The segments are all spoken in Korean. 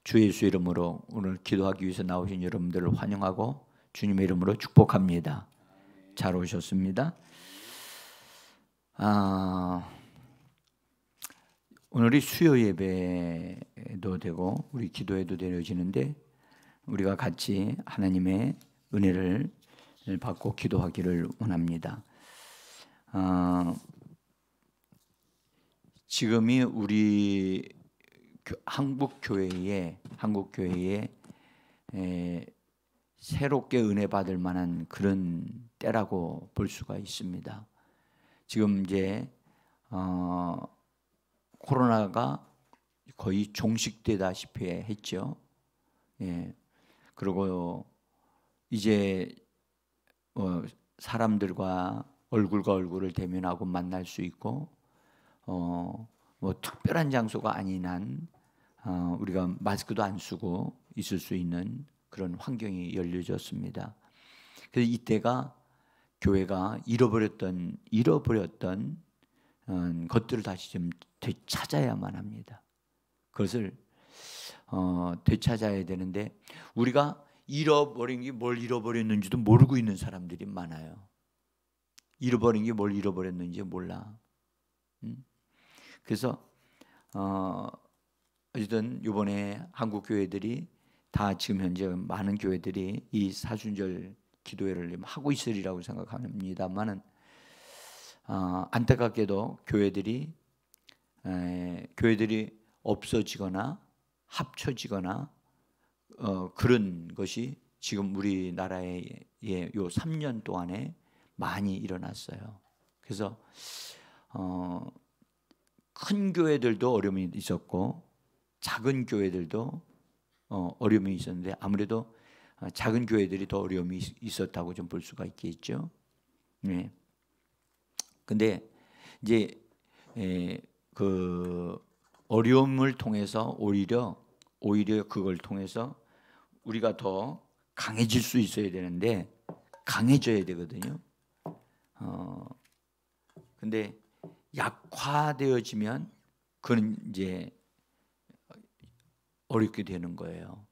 주 예수 이름으로 오늘 기도하기 위해서 나오신 여러분들을 환영하고 주님의 이름으로 축복합니다. 잘 오셨습니다. 오늘이 수요 예배도 되고 우리 기도회도 되어지는데 우리가 같이 하나님의 은혜를 받고 기도하기를 원합니다. 지금이 우리 한국 교회에 새롭게 은혜 받을 만한 그런 때라고 볼 수가 있습니다. 지금 이제 코로나가 거의 종식되다시피 했죠. 예. 그리고 이제 사람들과 얼굴과 얼굴을 대면하고 만날 수 있고 뭐 특별한 장소가 아닌 한 우리가 마스크도 안 쓰고 있을 수 있는 그런 환경이 열려졌습니다. 그래서 이때가 교회가 잃어버렸던 것들을 다시 좀 되찾아야만 합니다. 그것을 되찾아야 되는데 우리가 잃어버린 게 뭘 잃어버렸는지도 모르고 있는 사람들이 많아요. 잃어버린 게 뭘 잃어버렸는지 몰라. 그래서 어쨌든 이번에 한국 교회들이 다 지금 현재 많은 교회들이 이 사순절 기도회를 하고 있으리라고 생각합니다만은 안타깝게도 교회들이 없어지거나 합쳐지거나 그런 것이 지금 우리나라에 요 3년 동안에 많이 일어났어요. 그래서 큰 교회들도 어려움이 있었고 작은 교회들도 어려움이 있었는데 아무래도 작은 교회들이 더 어려움이 있었다고 좀 볼 수가 있겠죠. 네. 근데 이제 그 어려움을 통해서 오히려 그걸 통해서 우리가 더 강해질 수 있어야 되는데 강해져야 되거든요. 근데 약화되어지면 그건 이제 어렵게 되는 거예요.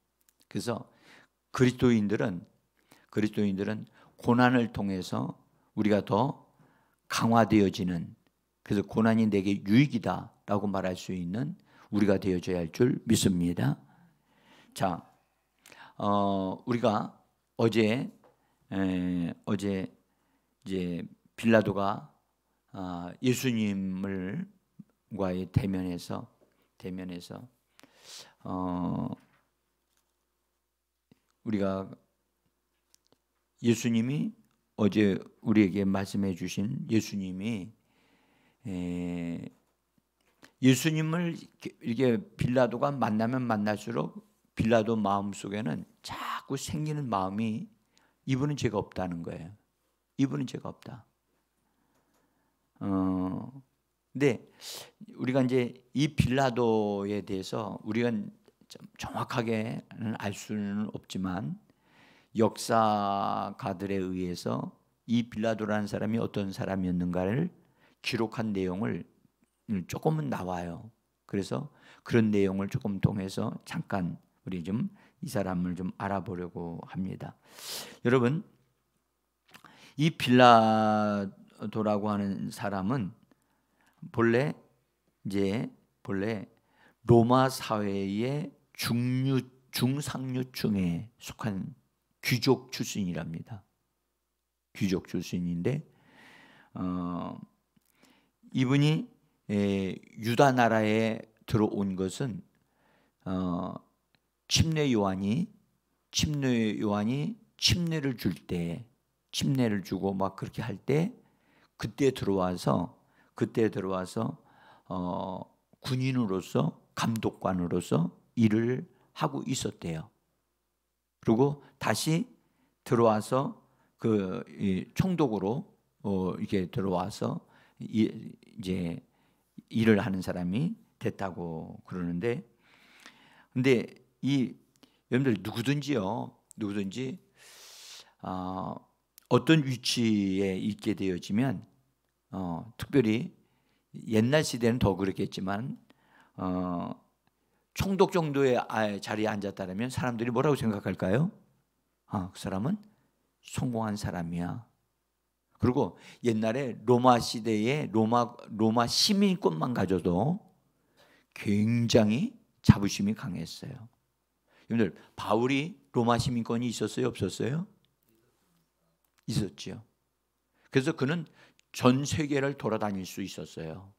그래서 그리스도인들은 고난을 통해서 우리가 더 강화되어지는, 그래서 고난이 내게 유익이다라고 말할 수 있는 우리가 되어져야 할 줄 믿습니다. 자, 우리가 어제 이제 빌라도가 예수님과의 대면에서 우리가 예수님이 어제 우리에게 말씀해 주신 예수님을 이렇게 빌라도가 만나면 만날수록 빌라도 마음속에는 자꾸 생기는 마음이 이분은 죄가 없다는 거예요. 이분은 죄가 없다. 근데 우리가 이제 이 빌라도에 대해서 우리가 정확하게는 알 수는 없지만 역사가들에 의해서 이 빌라도라는 사람이 어떤 사람이었는가를 기록한 내용을 조금은 나와요. 그래서 그런 내용을 조금 통해서 잠깐 우리 좀 이 사람을 좀 알아보려고 합니다. 여러분, 이 빌라도라고 하는 사람은 본래 로마 사회의 중상류층에 속한 귀족 출신이랍니다. 귀족 출신인데 이분이 유다 나라에 들어온 것은 침례 요한이 침례를 줄 때, 침례를 주고 막 그렇게 할 때 그때 들어와서 군인으로서, 감독관으로서 일을 하고 있었대요. 그리고 다시 들어와서 그 총독으로 이렇게 들어와서 이제 일을 하는 사람이 됐다고 그러는데, 근데 이 여러분들 누구든지 어떤 위치에 있게 되어지면 특별히 옛날 시대는 더 그렇겠지만 총독 정도의 자리에 앉았다면 사람들이 뭐라고 생각할까요? 그 사람은 성공한 사람이야. 그리고 옛날에 로마 시대에 로마 시민권만 가져도 굉장히 자부심이 강했어요. 여러분들, 바울이 로마 시민권이 있었어요, 없었어요? 있었죠. 그래서 그는 전 세계를 돌아다닐 수 있었어요.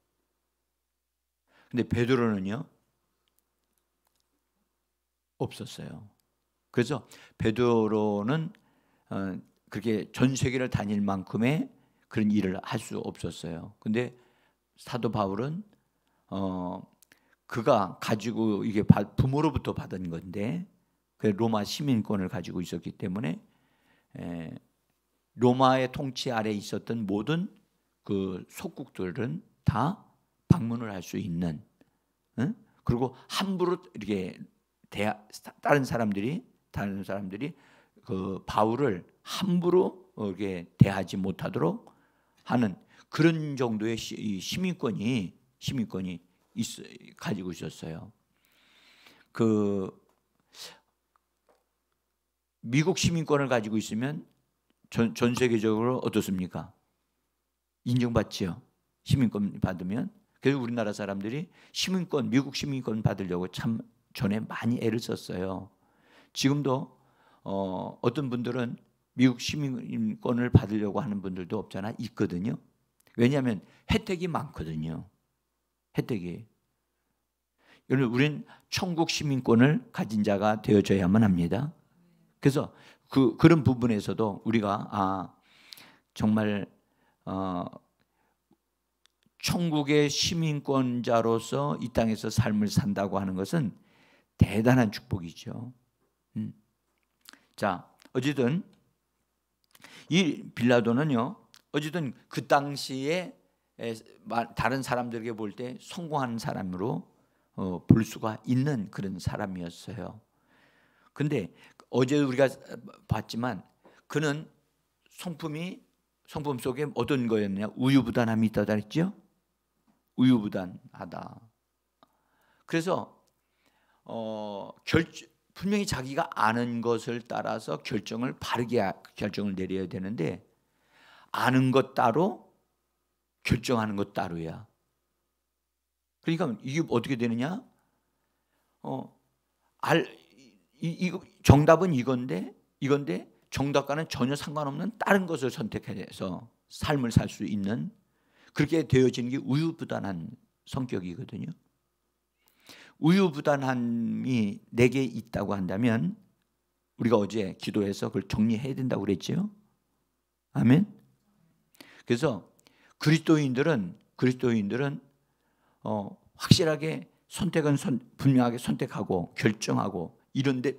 근데 베드로는요, 없었어요. 그래서 베드로는 그렇게 전 세계를 다닐 만큼의 그런 일을 할 수 없었어요. 근데 사도 바울은 그가 가지고 이게 부모로부터 받은 건데 그 로마 시민권을 가지고 있었기 때문에 로마의 통치 아래 있었던 모든 그 속국들은 다 방문을 할 수 있는, 그리고 함부로 이렇게 다른 사람들이 그 바울을 함부로 이렇게 대하지 못하도록 하는 그런 정도의 시민권이 가지고 있었어요. 그 미국 시민권을 가지고 있으면 전 세계적으로 어떻습니까? 인정받지요. 시민권 받으면. 그래서 우리나라 사람들이 미국 시민권 받으려고 참 전에 많이 애를 썼어요. 지금도 어떤 분들은 미국 시민권을 받으려고 하는 분들도 없잖아, 있거든요. 왜냐하면 혜택이 많거든요. 혜택이. 여러분, 우린 천국 시민권을 가진 자가 되어져야만 합니다. 그래서 그런 부분에서도 우리가 정말 천국의 시민권자로서 이 땅에서 삶을 산다고 하는 것은 대단한 축복이죠. 자, 어쨌든 이 빌라도는요, 어쨌든 그 당시에 다른 사람들에게 볼 때 성공한 사람으로 볼 수가 있는 그런 사람이었어요. 근데 어제 우리가 봤지만 그는 성품 속에 어떤 거였냐? 우유부단함이 있다고 했죠? 우유부단하다. 그래서 분명히 자기가 아는 것을 따라서 바르게 결정을 내려야 되는데, 아는 것 따로 결정하는 것 따로야. 그러니까 이게 어떻게 되느냐? 정답은 이건데 정답과는 전혀 상관없는 다른 것을 선택해서 삶을 살 수 있는, 그렇게 되어지는 게 우유부단한 성격이거든요. 우유부단함이 내게 있다고 한다면 우리가 어제 기도해서 그걸 정리해야 된다고 그랬죠. 아멘. 그래서 그리스도인들은 확실하게 선택은 분명하게 선택하고 결정하고 이런데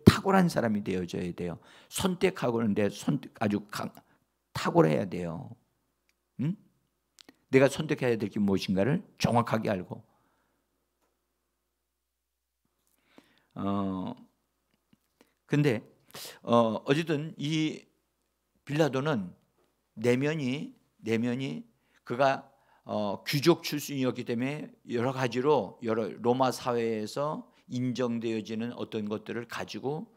탁월한 사람이 되어져야 돼요. 선택하고 그러는데 아주 탁월해야 돼요. 내가 선택해야 될 게 무엇인가를 정확하게 알고. 근데 어쨌든 이 빌라도는 내면이 그가 귀족 출신이었기 때문에 여러 가지로 로마 사회에서 인정되어지는 어떤 것들을 가지고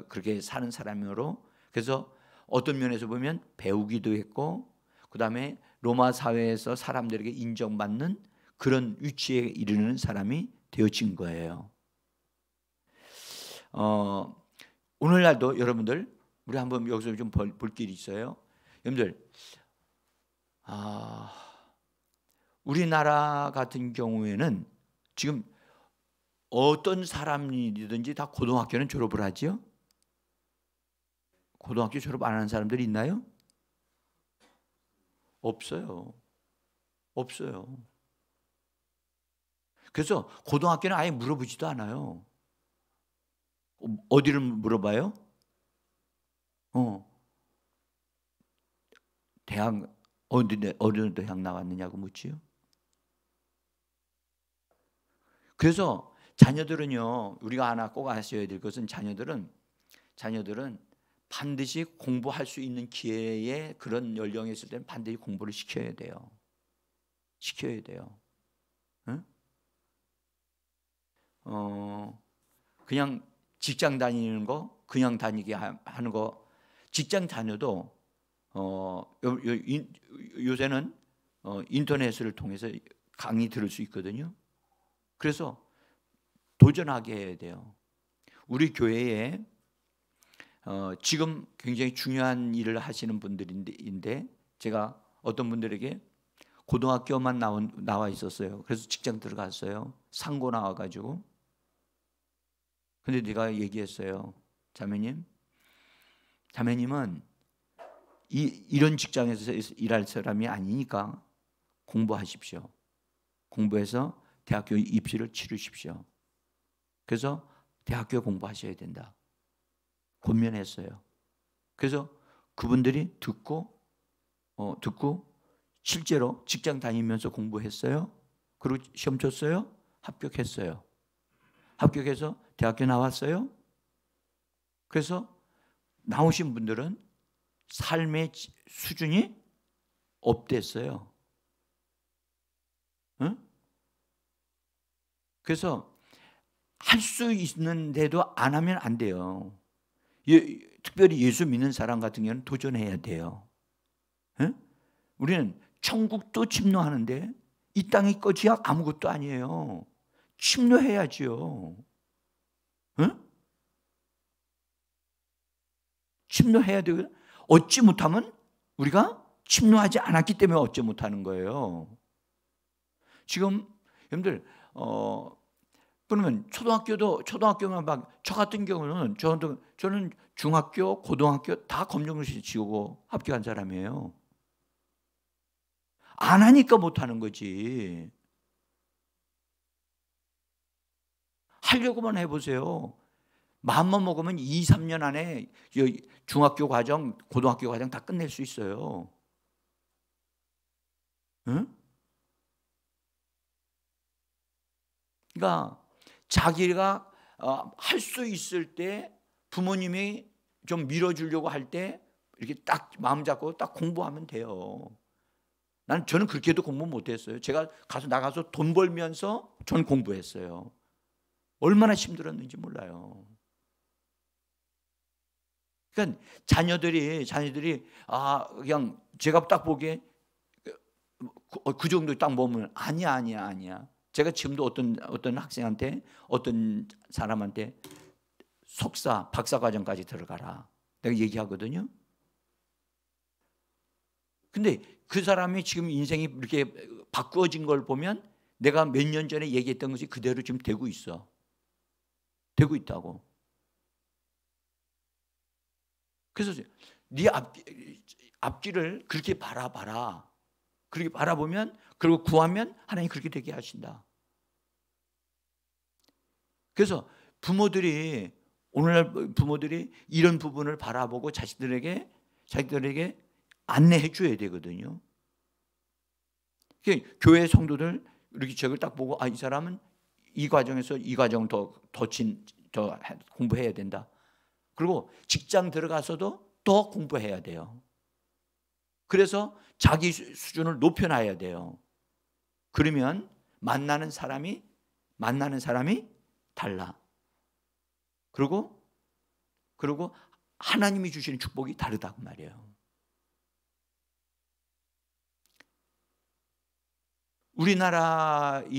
그렇게 사는 사람으로, 그래서 어떤 면에서 보면 배우기도 했고, 그 다음에 로마 사회에서 사람들에게 인정받는 그런 위치에 이르는 사람이 되어진 거예요. 오늘날도 여러분들, 우리 한번 여기서 좀 볼 길이 있어요. 여러분들, 우리나라 같은 경우에는 지금 어떤 사람이든지 다 고등학교는 졸업을 하죠. 고등학교 졸업 안 하는 사람들이 있나요? 없어요. 그래서 고등학교는 아예 물어보지도 않아요. 어디를 물어봐요? 대학 어느 대학 나왔느냐고 묻지요. 그래서 자녀들은요, 우리가 하나 꼭 아셔야 될 것은 자녀들은 반드시 공부할 수 있는 기회에 그런 연령에 있을 때는 반드시 공부를 시켜야 돼요. 응? 그냥 직장 다니는 거, 그냥 다니게 하는 거, 직장 다녀도 요새는 인터넷을 통해서 강의 들을 수 있거든요. 그래서 도전하게 해야 돼요. 우리 교회에 지금 굉장히 중요한 일을 하시는 분들인데 제가 어떤 분들에게 고등학교만 나와 있었어요. 그래서 직장 들어갔어요. 상고 나와가지고. 근데 내가 얘기했어요. 자매님은 이런 직장에서 일할 사람이 아니니까 공부하십시오. 공부해서 대학교 입시를 치르십시오. 그래서 대학교 공부하셔야 된다. 권면했어요. 그래서 그분들이 듣고 실제로 직장 다니면서 공부했어요. 그리고 시험 쳤어요. 합격했어요. 합격해서 대학교 나왔어요. 그래서 나오신 분들은 삶의 수준이 업됐어요. 응? 그래서 할 수 있는데도 안 하면 안 돼요. 특별히 예수 믿는 사람 같은 경우는 도전해야 돼요. 응? 우리는 천국도 침노하는데 이 땅이 끝이야 아무것도 아니에요. 침노해야지요. 응? 침노해야 되고 얻지 못하면 우리가 침노하지 않았기 때문에 얻지 못하는 거예요. 지금 여러분들 그러면 초등학교만 막 저 같은 경우는 저는 중학교, 고등학교 다 검정고시 지우고 합격한 사람이에요. 안 하니까 못 하는 거지. 하려고만 해보세요. 마음만 먹으면 2, 3년 안에 중학교 과정, 고등학교 과정 다 끝낼 수 있어요. 응? 그러니까 자기가 할 수 있을 때 부모님이 좀 밀어주려고 할 때 이렇게 딱 마음 잡고 딱 공부하면 돼요. 저는 그렇게도 공부 못했어요. 제가 나가서 돈 벌면서 전 공부했어요. 얼마나 힘들었는지 몰라요. 그러니까 자녀들이 그냥 제가 딱 보기에 그 정도 딱 보면 아니야. 제가 지금도 어떤 학생한테 어떤 사람한테 석사, 박사 과정까지 들어가라. 내가 얘기하거든요. 근데 그 사람이 지금 인생이 이렇게 바꾸어진 걸 보면 내가 몇 년 전에 얘기했던 것이 그대로 지금 되고 있어. 되고 있다고. 그래서 네 앞길을 그렇게 바라봐라. 그렇게 바라보면 그리고 구하면 하나님 그렇게 되게 하신다. 그래서 오늘날 부모들이 이런 부분을 바라보고 자식들에게 안내해 줘야 되거든요. 교회 성도들 이렇게 저걸 딱 보고 이 사람은 이 과정에서 이 과정 더 공부해야 된다. 그리고 직장 들어가서도 더 공부해야 돼요. 그래서 자기 수준을 높여놔야 돼요. 그러면 만나는 사람이 달라. 그리고 하나님이 주시는 축복이 다르다고 말이에요. 우리나라의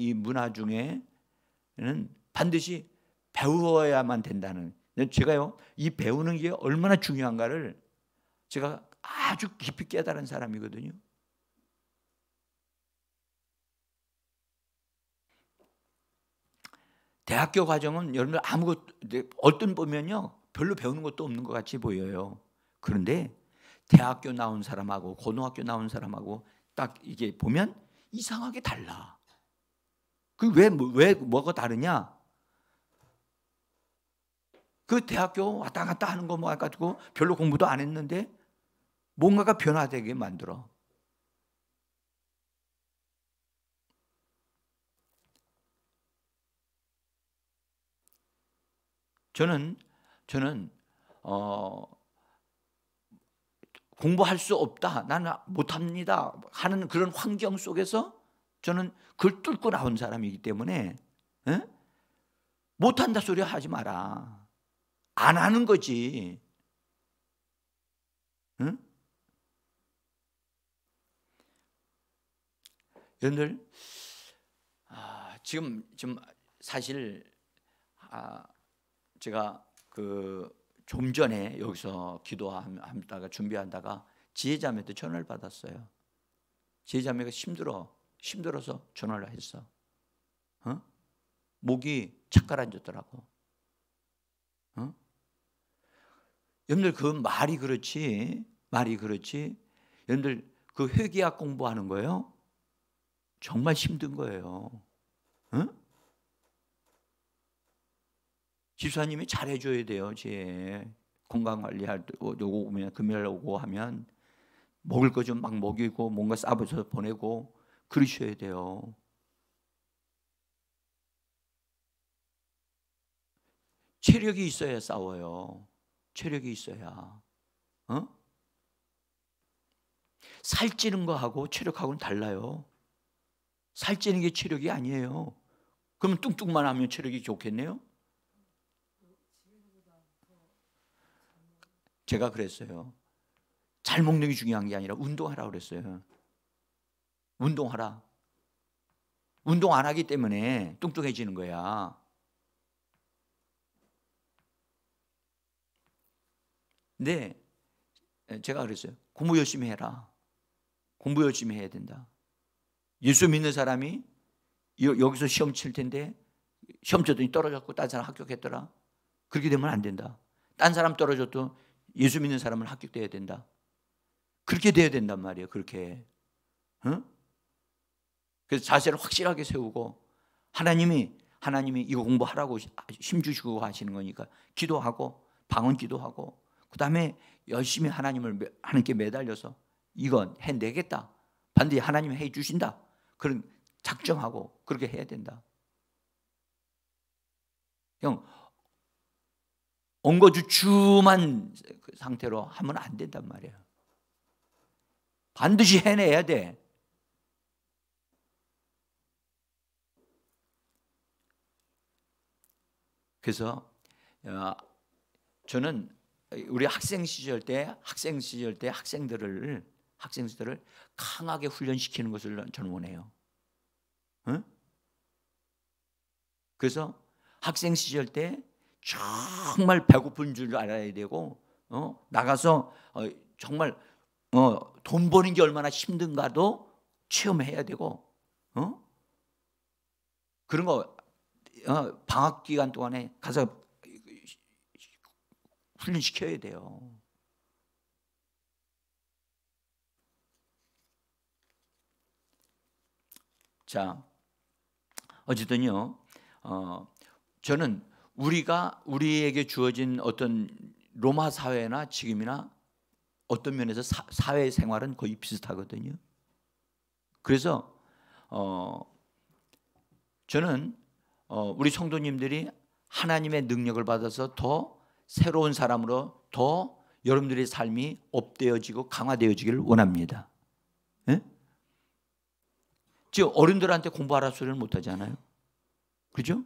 이 문화 중에는 반드시 배워야만 된다는, 제가요 이 배우는 게 얼마나 중요한가를 제가 아주 깊이 깨달은 사람이거든요. 대학교 과정은 여러분들 어떤 보면요 별로 배우는 것도 없는 것 같이 보여요. 그런데 대학교 나온 사람하고 고등학교 나온 사람하고 딱 이게 보면 이상하게 달라. 그 왜 뭐가 다르냐? 그 대학교 왔다 갔다 하는 거 뭐 가지고 별로 공부도 안 했는데 뭔가가 변화되게 만들어. 저는 공부할 수 없다, 나는 못합니다 하는 그런 환경 속에서 저는 그걸 뚫고 나온 사람이기 때문에 에? 못한다 소리 하지 마라. 안 하는 거지. 응? 여러분들 지금 사실 제가 좀 전에 여기서 기도하다가 준비한다가 지혜자매한테 전화를 받았어요. 지혜자매가 힘들어서 전화를 했어. 목이 착 가라앉았더라고. 여러분들 그 말이 그렇지. 여러분들 그 회계학 공부하는 거예요. 정말 힘든 거예요. 집사님이 잘해줘야 돼요. 제 건강관리할 때 오면 금요일 오고 하면 먹을 거 좀 막 먹이고 뭔가 싸줘서 보내고 그러셔야 돼요. 체력이 있어야 싸워요. 체력이 있어야. 살찌는 거하고 체력하고는 달라요. 살찌는 게 체력이 아니에요. 그러면 뚱뚱만 하면 체력이 좋겠네요? 제가 그랬어요. 잘 먹는 게 중요한 게 아니라 운동하라고 그랬어요. 운동하라. 운동 안 하기 때문에 뚱뚱해지는 거야. 근데 제가 그랬어요. 공부 열심히 해라. 공부 열심히 해야 된다. 예수 믿는 사람이 여기서 시험 칠 텐데 시험 쳤더니 떨어졌고 딴 사람 합격했더라. 그렇게 되면 안 된다. 딴 사람 떨어져도 예수 믿는 사람은 합격돼야 된다. 그렇게 돼야 된단 말이에요. 그렇게. 그래서 자세를 확실하게 세우고 하나님이 이거 공부하라고 힘주시고 하시는 거니까 기도하고 방언 기도하고 그 다음에 열심히 하나님께 매달려서 이건 해내겠다. 반드시 하나님이 해 주신다. 그런 작정하고 그렇게 해야 된다. 형 엉거주춤한 상태로 하면 안 된단 말이에요. 반드시 해내야 돼. 그래서 저는 우리 학생 시절 때 학생들을 강하게 훈련시키는 것을 저는 원해요. 그래서 학생 시절 때 정말 배고픈 줄 알아야 되고 나가서 정말 돈 버는 게 얼마나 힘든가도 체험해야 되고 그런 거 방학 기간 동안에 가서 훈련시켜야 돼요. 자, 어쨌든요, 저는 우리에게 주어진 어떤 로마 사회나 지금이나 어떤 면에서 사회 생활은 거의 비슷하거든요. 그래서 저는 우리 성도님들이 하나님의 능력을 받아서 더 새로운 사람으로 더 여러분들의 삶이 업되어지고 강화되어지기를 원합니다. 네? 지금 어른들한테 공부하라 소리를 못 하잖아요. 그죠?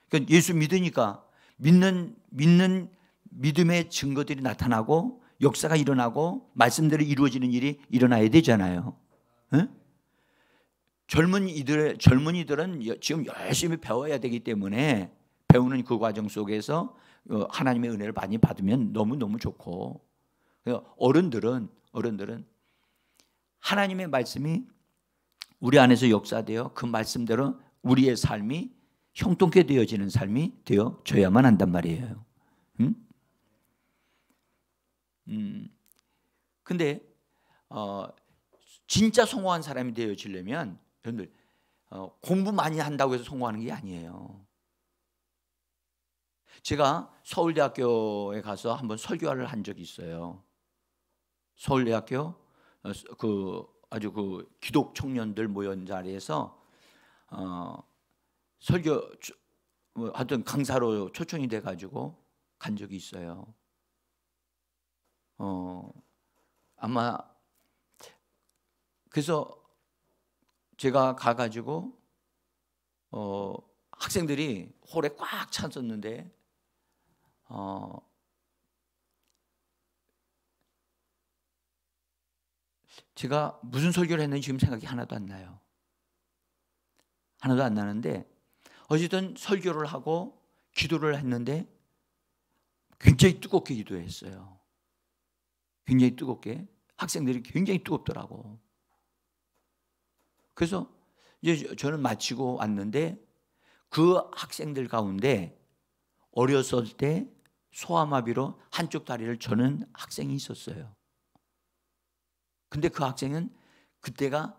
그러니까 예수 믿으니까 믿는 믿음의 증거들이 나타나고 역사가 일어나고 말씀대로 이루어지는 일이 일어나야 되잖아요. 네? 젊은이들은 지금 열심히 배워야 되기 때문에 배우는 그 과정 속에서 하나님의 은혜를 많이 받으면 너무너무 좋고, 어른들은 하나님의 말씀이 우리 안에서 역사되어 그 말씀대로 우리의 삶이 형통케 되어지는 삶이 되어져야만 한단 말이에요. 근데 진짜 성공한 사람이 되어지려면 여러분들 공부 많이 한다고 해서 성공하는 게 아니에요. 제가 서울대학교에 가서 한번 설교를 한 적이 있어요. 서울대학교 아주 기독 청년들 모인 자리에서 설교 하여튼 강사로 초청이 돼 가지고 간 적이 있어요. 아마 그래서 제가 가가지고 학생들이 홀에 꽉 찼었는데 제가 무슨 설교를 했는지 지금 생각이 하나도 안 나요. 하나도 안 나는데 어쨌든 설교를 하고 기도를 했는데 굉장히 뜨겁게 기도했어요. 굉장히 뜨겁게. 학생들이 굉장히 뜨겁더라고. 그래서 이제 저는 마치고 왔는데 그 학생들 가운데 어렸을 때 소아마비로 한쪽 다리를 저는 학생이 있었어요. 근데 그 학생은 그때가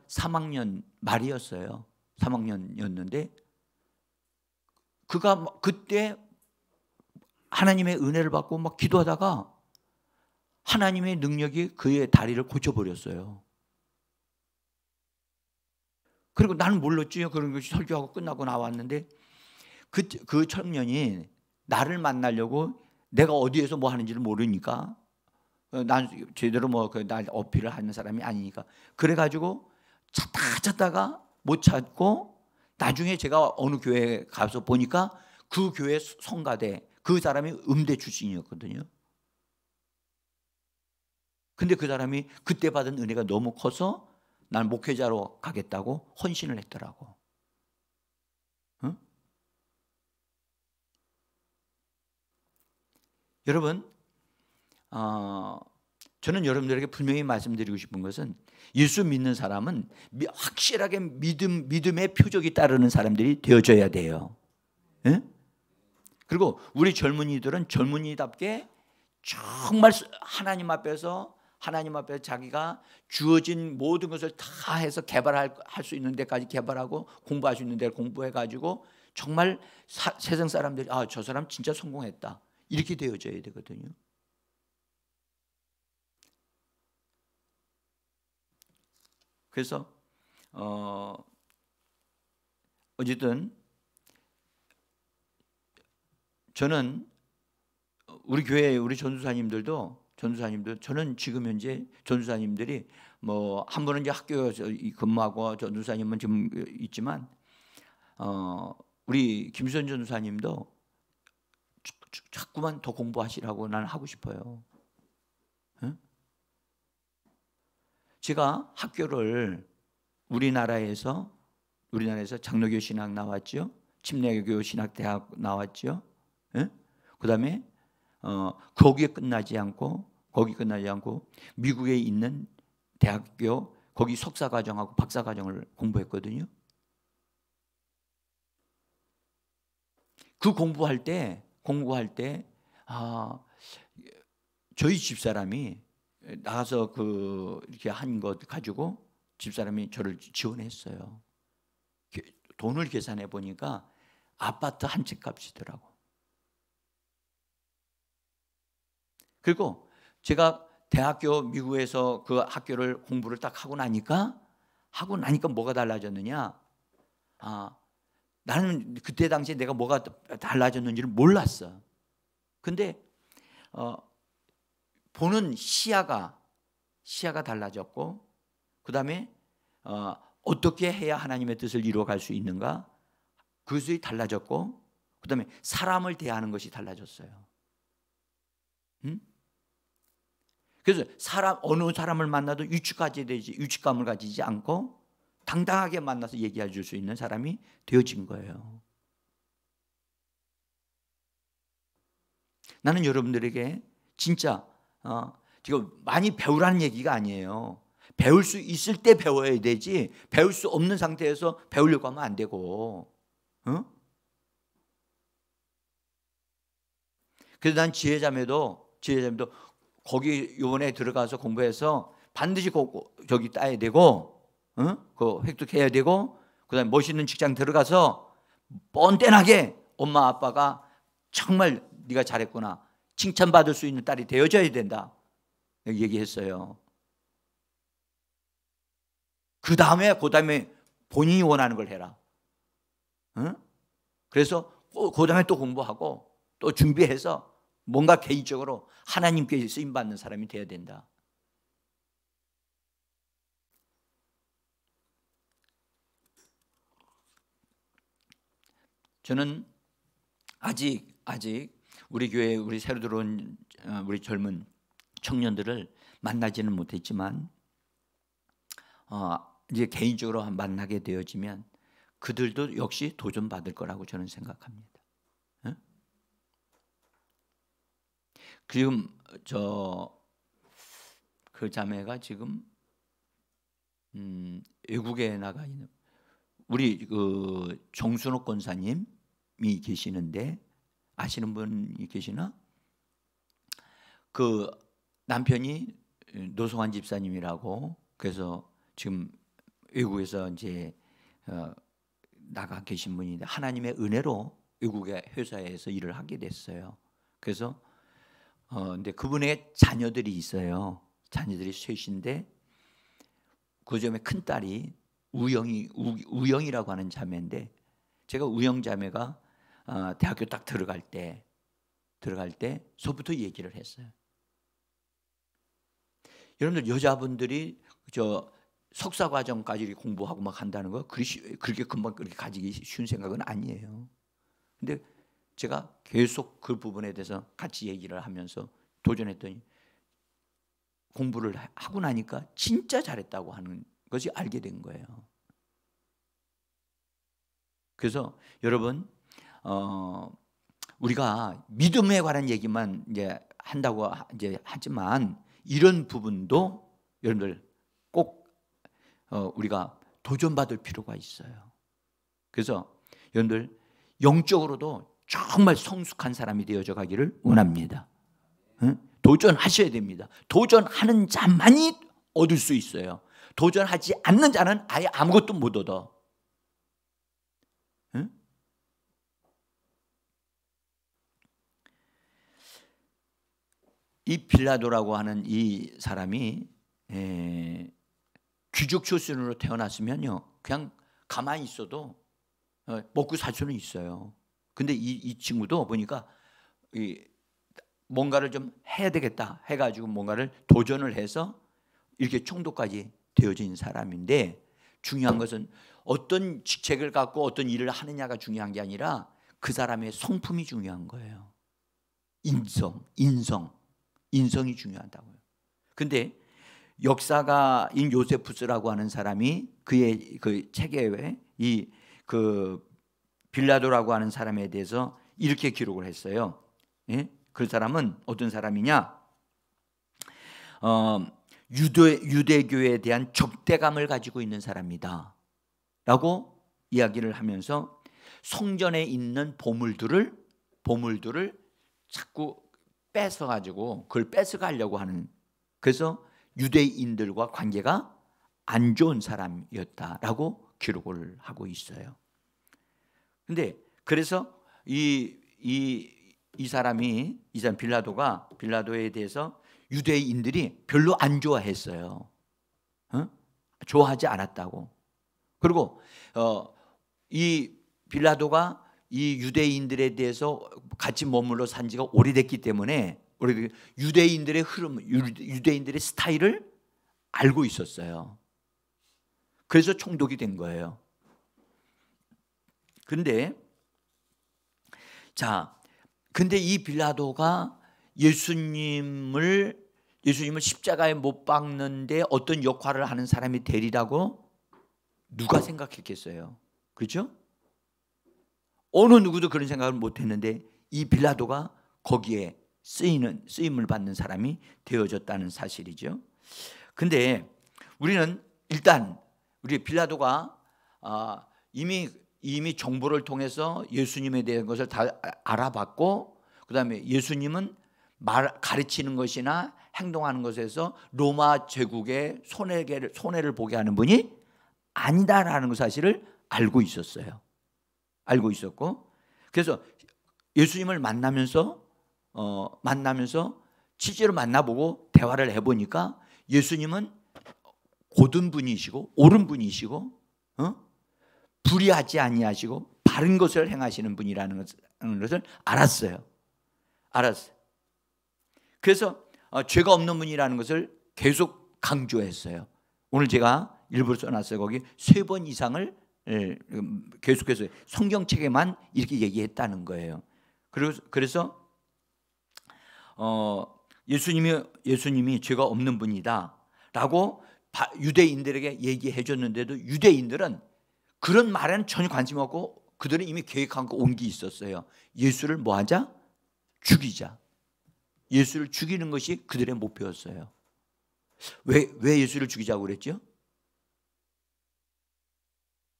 3학년 말이었어요. 3학년이었는데 그가 그때 하나님의 은혜를 받고 막 기도하다가 하나님의 능력이 그의 다리를 고쳐버렸어요. 그리고 나는 몰랐지요. 그런 것이 설교하고 끝나고 나왔는데 그 청년이 나를 만나려고 내가 어디에서 뭐 하는지를 모르니까 난 제대로 날 어필을 하는 사람이 아니니까 그래가지고 찾다가 못 찾고 나중에 제가 어느 교회에 가서 보니까 그 교회 성가대 그 사람이 음대 출신이었거든요. 근데 그 사람이 그때 받은 은혜가 너무 커서 난 목회자로 가겠다고 헌신을 했더라고. 응? 여러분, 저는 여러분들에게 분명히 말씀드리고 싶은 것은 예수 믿는 사람은 확실하게 믿음의 표적이 따르는 사람들이 되어져야 돼요. 응? 그리고 우리 젊은이들은 젊은이답게 정말 하나님 앞에서 자기가 주어진 모든 것을 다 해서 개발할 수 있는 데까지 개발하고 공부할 수 있는 데를 공부해가지고 정말 세상 사람들이 저 사람 진짜 성공했다 이렇게 되어져야 되거든요. 그래서 어쨌든 저는 우리 교회 우리 전도사님들 저는 지금 현재 전도사님들이 뭐 한 분은 이제 학교에서 근무하고 전도사님은 지금 있지만 우리 김수현 전도사님도 자꾸만 더 공부하시라고 나는 하고 싶어요. 응? 제가 학교를 우리나라에서 장로교 신학 나왔죠. 침례교 신학대학 나왔죠. 응? 그다음에 거기 끝나지 않고 미국에 있는 대학교 거기 석사과정하고 박사과정을 공부했거든요. 그 공부할 때 저희 집사람이 나가서 이렇게 한 것 가지고 집사람이 저를 지원했어요. 돈을 계산해 보니까 아파트 한 채 값이더라고. 그리고 제가 대학교 미국에서 그 학교를 공부를 딱 하고 나니까 뭐가 달라졌느냐? 나는 그때 당시에 내가 뭐가 달라졌는지를 몰랐어. 근데 보는 시야가 달라졌고, 그 다음에 어떻게 해야 하나님의 뜻을 이루어갈 수 있는가? 그것이 달라졌고, 그 다음에 사람을 대하는 것이 달라졌어요. 그래서 어느 사람을 만나도 유축감을 가지지 않고 당당하게 만나서 얘기해 줄 수 있는 사람이 되어진 거예요. 나는 여러분들에게 진짜 지금 많이 배우라는 얘기가 아니에요. 배울 수 있을 때 배워야 되지 배울 수 없는 상태에서 배우려고 하면 안 되고. 그래서 난 지혜자매도 거기 요번에 들어가서 공부해서 반드시 저기 따야 되고, 그 획득해야 되고, 그다음에 멋있는 직장 들어가서 뻔뻔하게 엄마 아빠가 정말 네가 잘했구나 칭찬받을 수 있는 딸이 되어져야 된다 얘기했어요. 그 다음에 본인이 원하는 걸 해라. 그래서 그 다음에 또 공부하고 또 준비해서 뭔가 개인적으로 하나님께 쓰임받는 사람이 되어야 된다. 저는 아직 우리 교회 우리 새로 들어온 우리 젊은 청년들을 만나지는 못했지만 이제 개인적으로 만나게 되어지면 그들도 역시 도전받을 거라고 저는 생각합니다. 지금 그 자매가 지금 외국에 나가 있는 우리 그 정순옥 권사님이 계시는데 아시는 분이 계시나? 그 남편이 노성환 집사님이라고 그래서 지금 외국에서 이제 나가 계신 분인데 하나님의 은혜로 외국의 회사에서 일을 하게 됐어요. 그래서 근데 그분의 자녀들이 있어요. 자녀들이 셋인데 그 점에 큰 딸이 우영이라고 하는 자매인데 제가 우영 자매가 대학교 딱 들어갈 때서부터 얘기를 했어요. 여러분들 여자분들이 석사 과정까지 공부하고 막 한다는 거 그렇게 금방 그렇게 가지기 쉬운 생각은 아니에요. 근데 제가 계속 그 부분에 대해서 같이 얘기를 하면서 도전했더니 공부를 하고 나니까 진짜 잘했다고 하는 것이 알게 된 거예요. 그래서 여러분 우리가 믿음에 관한 얘기만 이제 한다고 이제 하지만 이런 부분도 여러분들 꼭 우리가 도전받을 필요가 있어요. 그래서 여러분들 영적으로도 정말 성숙한 사람이 되어져 가기를 원합니다. 도전하셔야 됩니다. 도전하는 자만이 얻을 수 있어요. 도전하지 않는 자는 아예 아무것도 못 얻어. 이 빌라도라고 하는 이 사람이 귀족 출신으로 태어났으면요 그냥 가만히 있어도 먹고 살 수는 있어요. 근데 이 친구도 보니까 뭔가를 좀 해야 되겠다 해가지고 뭔가를 도전을 해서 이렇게 총독까지 되어진 사람인데 중요한 것은 어떤 직책을 갖고 어떤 일을 하느냐가 중요한 게 아니라 그 사람의 성품이 중요한 거예요. 인성이 중요하다고요. 근데 역사가인 요세푸스라고 하는 사람이 그의 그 책에 그 빌라도라고 하는 사람에 대해서 이렇게 기록을 했어요. 예? 그 사람은 어떤 사람이냐? 유대교에 대한 적대감을 가지고 있는 사람이다 라고 이야기를 하면서 성전에 있는 보물들을 자꾸 뺏어가지고 그걸 뺏어가려고 하는, 그래서 유대인들과 관계가 안 좋은 사람이었다라고 기록을 하고 있어요. 근데 그래서 이 사람 빌라도에 대해서 유대인들이 별로 안 좋아했어요. 좋아하지 않았다고. 그리고 이 빌라도가 이 유대인들에 대해서 같이 머물러 산 지가 오래됐기 때문에 유대인들의 흐름, 유대인들의 스타일을 알고 있었어요. 그래서 총독이 된 거예요. 근데 이 빌라도가 예수님을 십자가에 못 박는데 어떤 역할을 하는 사람이 되리라고 누가 생각했겠어요? 그렇죠? 어느 누구도 그런 생각을 못 했는데 이 빌라도가 거기에 쓰임을 받는 사람이 되어졌다는 사실이죠. 근데 우리는 일단 우리 빌라도가 이미 정보를 통해서 예수님에 대한 것을 다 알아봤고, 그 다음에 예수님은 가르치는 것이나 행동하는 것에서 로마 제국의 손해를 보게 하는 분이 아니다라는 사실을 알고 있었어요. 알고 있었고, 그래서 예수님을 만나면서 실제로 만나보고 대화를 해보니까 예수님은 고든 분이시고 옳은 분이시고 불의하지 아니하시고 바른 것을 행하시는 분이라는 것을 알았어요. 그래서 죄가 없는 분이라는 것을 계속 강조했어요. 오늘 제가 일부러 써놨어요. 거기 3번 이상을 계속해서 성경책에만 이렇게 얘기했다는 거예요. 그래서 예수님이 죄가 없는 분이다라고 유대인들에게 얘기해 줬는데도 유대인들은 그런 말에는 전혀 관심 없고 그들은 이미 계획한 거 온 게 있었어요. 예수를 뭐 하자? 죽이자. 예수를 죽이는 것이 그들의 목표였어요. 왜 예수를 죽이자고 그랬죠?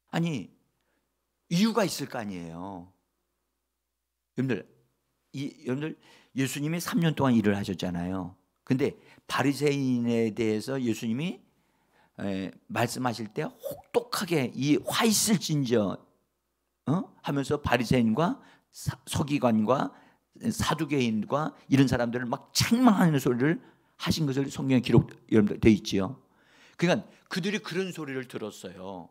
아니, 이유가 있을 거 아니에요. 여러분들 예수님이 3년 동안 일을 하셨잖아요. 근데 바리새인에 대해서 예수님이 말씀하실 때 혹독하게 이 화 있을진저 하면서 바리새인과 서기관과 사두개인과 이런 사람들을 막 책망하는 소리를 하신 것을 성경에 기록되어 있지요. 그러니까 그들이 그런 소리를 들었어요.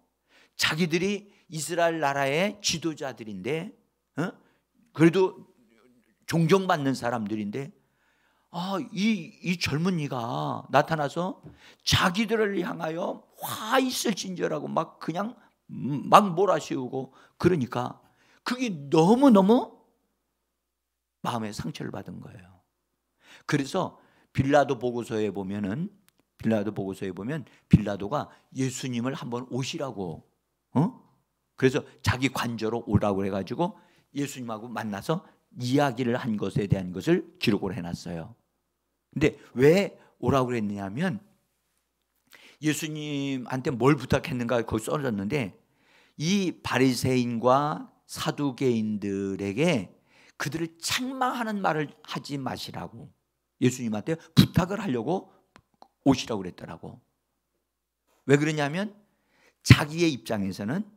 자기들이 이스라엘 나라의 지도자들인데 그래도 존경받는 사람들인데 이 젊은이가 나타나서 자기들을 향하여 화 있을진저라고 막 그냥 막 몰아세우고 그러니까 그게 너무너무 마음에 상처를 받은 거예요. 그래서 빌라도 보고서에 보면 빌라도가 예수님을 한번 오시라고 그래서 자기 관저로 오라고 해가지고 예수님하고 만나서 이야기를 한 것에 대한 것을 기록을 해놨어요. 근데 왜 오라고 그랬냐면 예수님한테 뭘 부탁했는가 거기 써졌는데 이 바리새인과 사두개인들에게 그들을 책망하는 말을 하지 마시라고 예수님한테 부탁을 하려고 오시라고 그랬더라고. 왜 그러냐면 자기의 입장에서는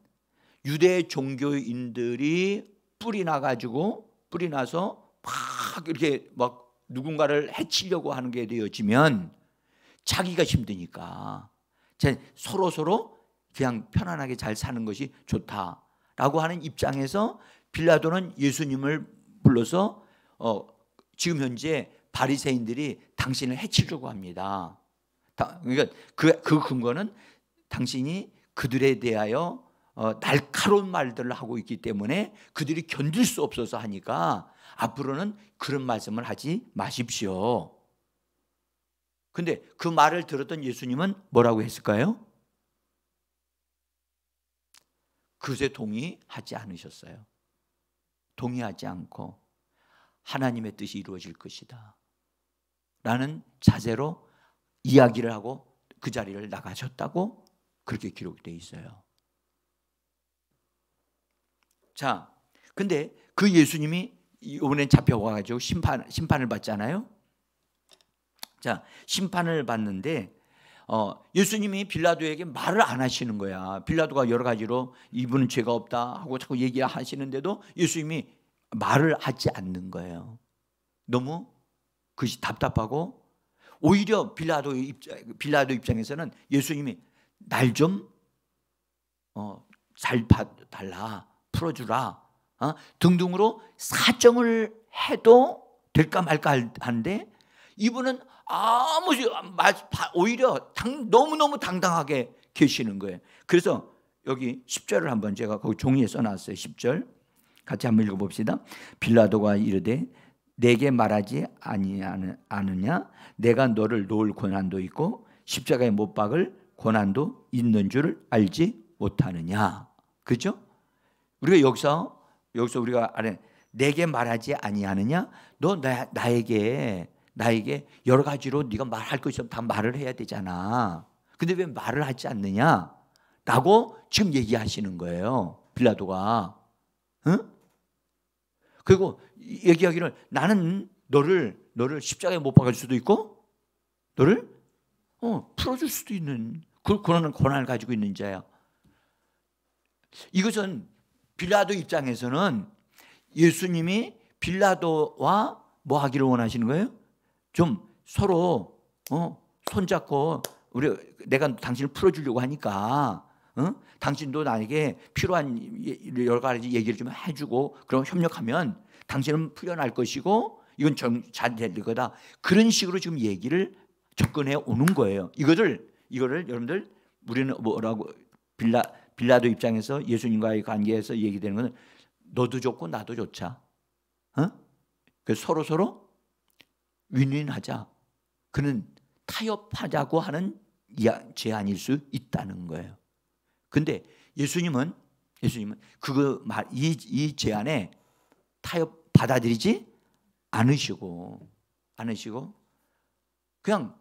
유대 종교인들이 뿌리 나서 막 이렇게 막 누군가를 해치려고 하는 게 되어지면 자기가 힘드니까 서로 그냥 편안하게 잘 사는 것이 좋다라고 하는 입장에서 빌라도는 예수님을 불러서 지금 현재 바리새인들이 당신을 해치려고 합니다. 그러니까 그 근거는 당신이 그들에 대하여 날카로운 말들을 하고 있기 때문에 그들이 견딜 수 없어서 하니까 앞으로는 그런 말씀을 하지 마십시오. 근데 그 말을 들었던 예수님은 뭐라고 했을까요? 그것에 동의하지 않으셨어요. 동의하지 않고 하나님의 뜻이 이루어질 것이다 라는 자세로 이야기를 하고 그 자리를 나가셨다고 그렇게 기록되어 있어요. 자, 근데 그 예수님이 이번엔 잡혀와가지고 심판을 받잖아요. 자, 심판을 받는데 예수님이 빌라도에게 말을 안 하시는 거야. 빌라도가 여러 가지로 이분은 죄가 없다 하고 자꾸 얘기하시는데도 예수님이 말을 하지 않는 거예요. 너무 그것이 답답하고 오히려 빌라도 입장에서는 예수님이 날 좀 잘 봐달라, 풀어주라 등등으로 사정을 해도 될까 말까 하는데 이분은 오히려 너무너무 당당하게 계시는 거예요. 그래서 여기 10절을 한번 제가 거기 종이에 써놨어요. 10절 같이 한번 읽어봅시다. 빌라도가 이르되 내게 말하지 아니하느냐 내가 너를 놓을 권한도 있고 십자가에 못 박을 권한도 있는 줄을 알지 못하느냐. 그렇죠? 우리가 여기서 우리가 아래 내게 말하지 아니하느냐 너 나에게 여러 가지로 네가 말할 것이 없으면 다 말을 해야 되잖아. 근데 왜 말을 하지 않느냐라고 지금 얘기하시는 거예요. 빌라도가. 응? 그리고 얘기하기를 나는 너를 십자가에 못 박을 수도 있고 너를 풀어줄 수도 있는 그런 권한을 가지고 있는 자야. 이것은 빌라도 입장에서는 예수님이 빌라도와 뭐 하기를 원하시는 거예요? 좀 서로 손잡고 내가 당신을 풀어주려고 하니까 당신도 나에게 필요한 여러 가지 얘기를 좀 해주고 그럼 협력하면 당신은 풀려날 것이고 이건 잘 될 거다. 그런 식으로 지금 얘기를 접근해 오는 거예요. 이거를 여러분들 우리는 뭐라고 빌라도 입장에서 예수님과의 관계에서 얘기되는 것은 너도 좋고 나도 좋자. 그 서로 윈윈하자. 그는 타협하자고 하는 제안일 수 있다는 거예요. 근데 예수님은 이 제안에 타협 받아들이지 않으시고 그냥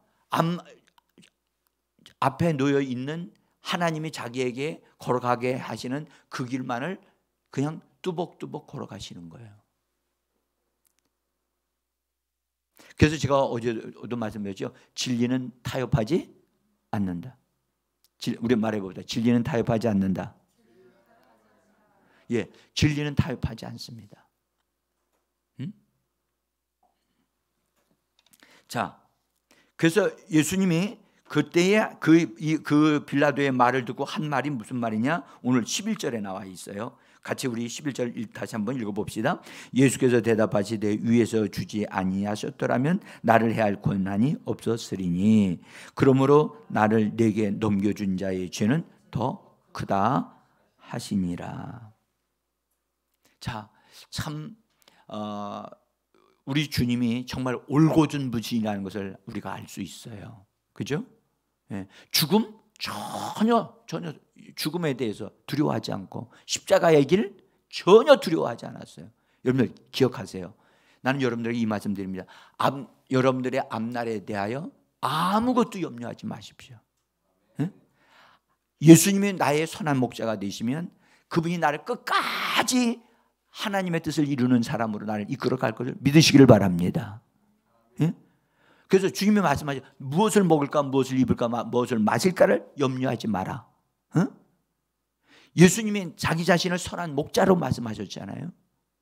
앞에 놓여 있는 하나님이 자기에게 걸어가게 하시는 그 길만을 그냥 뚜벅뚜벅 걸어가시는 거예요. 그래서 제가 어제도 말씀드렸죠. 진리는 타협하지 않는다. 우리 말해보자. 진리는 타협하지 않는다. 예, 진리는 타협하지 않습니다. 자, 그래서 예수님이 그때에 그 빌라도의 말을 듣고 한 말이 무슨 말이냐? 오늘 11절에 나와 있어요. 같이 우리 11절 다시 한번 읽어봅시다. 예수께서 대답하시되 위에서 주지 아니하셨더라면 나를 해할 권한이 없었으리니 그러므로 나를 내게 넘겨준 자의 죄는 더 크다 하시니라. 자, 참 우리 주님이 정말 올곧은 분이라는 것을 우리가 알 수 있어요. 그죠? 예. 죽음 전혀 죽음에 대해서 두려워하지 않고 십자가의 길 전혀 두려워하지 않았어요. 여러분들 기억하세요. 나는 여러분들에게 이 말씀 드립니다. 여러분들의 앞날에 대하여 아무것도 염려하지 마십시오. 예? 예수님이 나의 선한 목자가 되시면 그분이 나를 끝까지 하나님의 뜻을 이루는 사람으로 나를 이끌어 갈 것을 믿으시기를 바랍니다. 예? 그래서 주님이 말씀하죠. 무엇을 먹을까, 무엇을 입을까, 무엇을 마실까를 염려하지 마라. 예수님이 자기 자신을 선한 목자로 말씀하셨잖아요.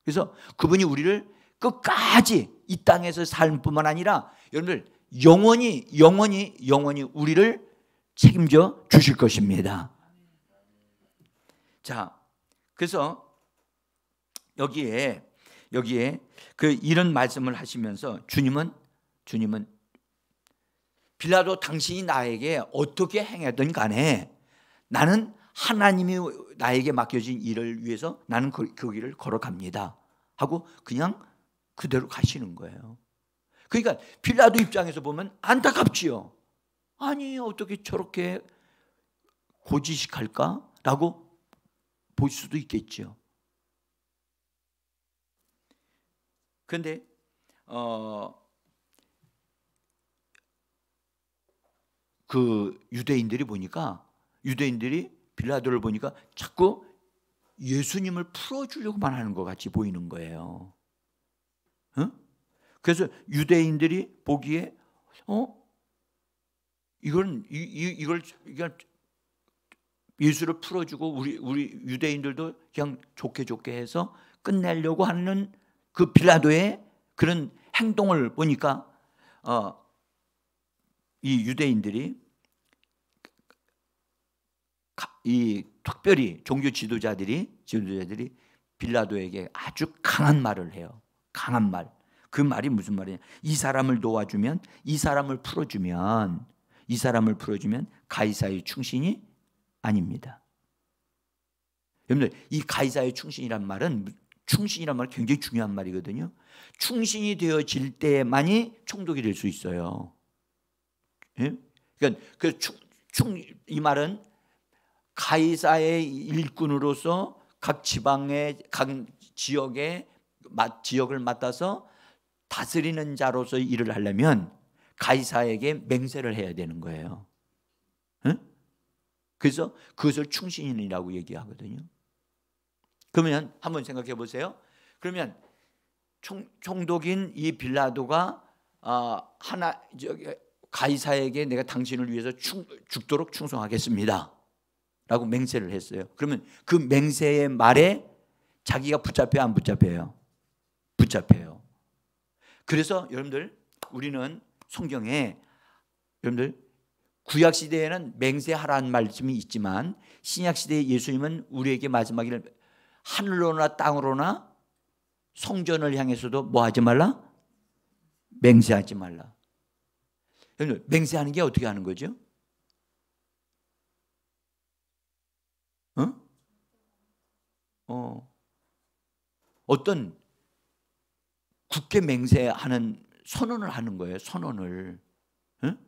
그래서 그분이 우리를 끝까지 이 땅에서 살 뿐만 아니라 여러분들 영원히 우리를 책임져 주실 것입니다. 자, 그래서 여기에 이런 말씀을 하시면서 주님은 빌라도 당신이 나에게 어떻게 행하든 간에 나는 하나님이 나에게 맡겨진 일을 위해서 나는 그 길을 걸어갑니다 하고 그냥 그대로 가시는 거예요. 그러니까 빌라도 입장에서 보면 안타깝지요. 아니 어떻게 저렇게 고지식할까? 라고 볼 수도 있겠죠. 그런데 그 유대인들이 빌라도를 보니까 자꾸 예수님을 풀어주려고만 하는 것 같이 보이는 거예요. 그래서 유대인들이 보기에 이걸 예수를 풀어주고 우리 유대인들도 그냥 좋게 해서 끝내려고 하는 그 빌라도의 그런 행동을 보니까 이 유대인들이 이 특별히 종교 지도자들이 빌라도에게 아주 강한 말을 해요. 강한 말. 그 말이 무슨 말이냐? 이 사람을 도와주면, 이 사람을 풀어주면 가이사의 충신이 아닙니다. 여러분들 이 가이사의 충신이란 말은 굉장히 중요한 말이거든요. 충신이 되어질 때만이 총독이 될 수 있어요. 예? 그러니까 이 말은 가이사의 일꾼으로서 각 지방의 각 지역을 맡아서 다스리는 자로서 일을 하려면 가이사에게 맹세를 해야 되는 거예요. 예? 그래서 그것을 충신이라고 얘기하거든요. 그러면 한번 생각해 보세요. 그러면 총독인 이 빌라도가 가이사에게 내가 당신을 위해서 죽도록 충성하겠습니다 라고 맹세를 했어요. 그러면 그 맹세의 말에 자기가 붙잡혀요, 안 붙잡혀요? 붙잡혀요. 그래서 여러분들 우리는 성경에 여러분들 구약시대에는 맹세하라는 말씀이 있지만 신약시대의 예수님은 우리에게 말씀하기를 하늘로나 땅으로나 성전을 향해서도 뭐 하지 말라? 맹세하지 말라. 여러분 맹세하는 게 어떻게 하는 거죠? 어떤 굳게 맹세하는 선언을 하는 거예요. 선언을. 응?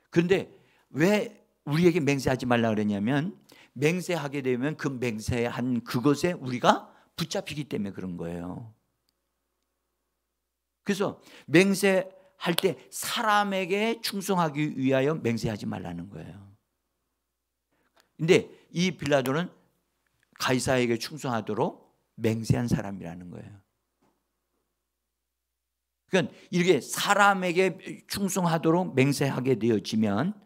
그런데 왜 우리에게 맹세하지 말라 그랬냐면 맹세하게 되면 그 맹세한 그것에 우리가 붙잡히기 때문에 그런 거예요. 그래서 맹세할 때 사람에게 충성하기 위하여 맹세하지 말라는 거예요. 근데 이 빌라도는 가이사에게 충성하도록 맹세한 사람이라는 거예요. 그러니까 이렇게 사람에게 충성하도록 맹세하게 되어지면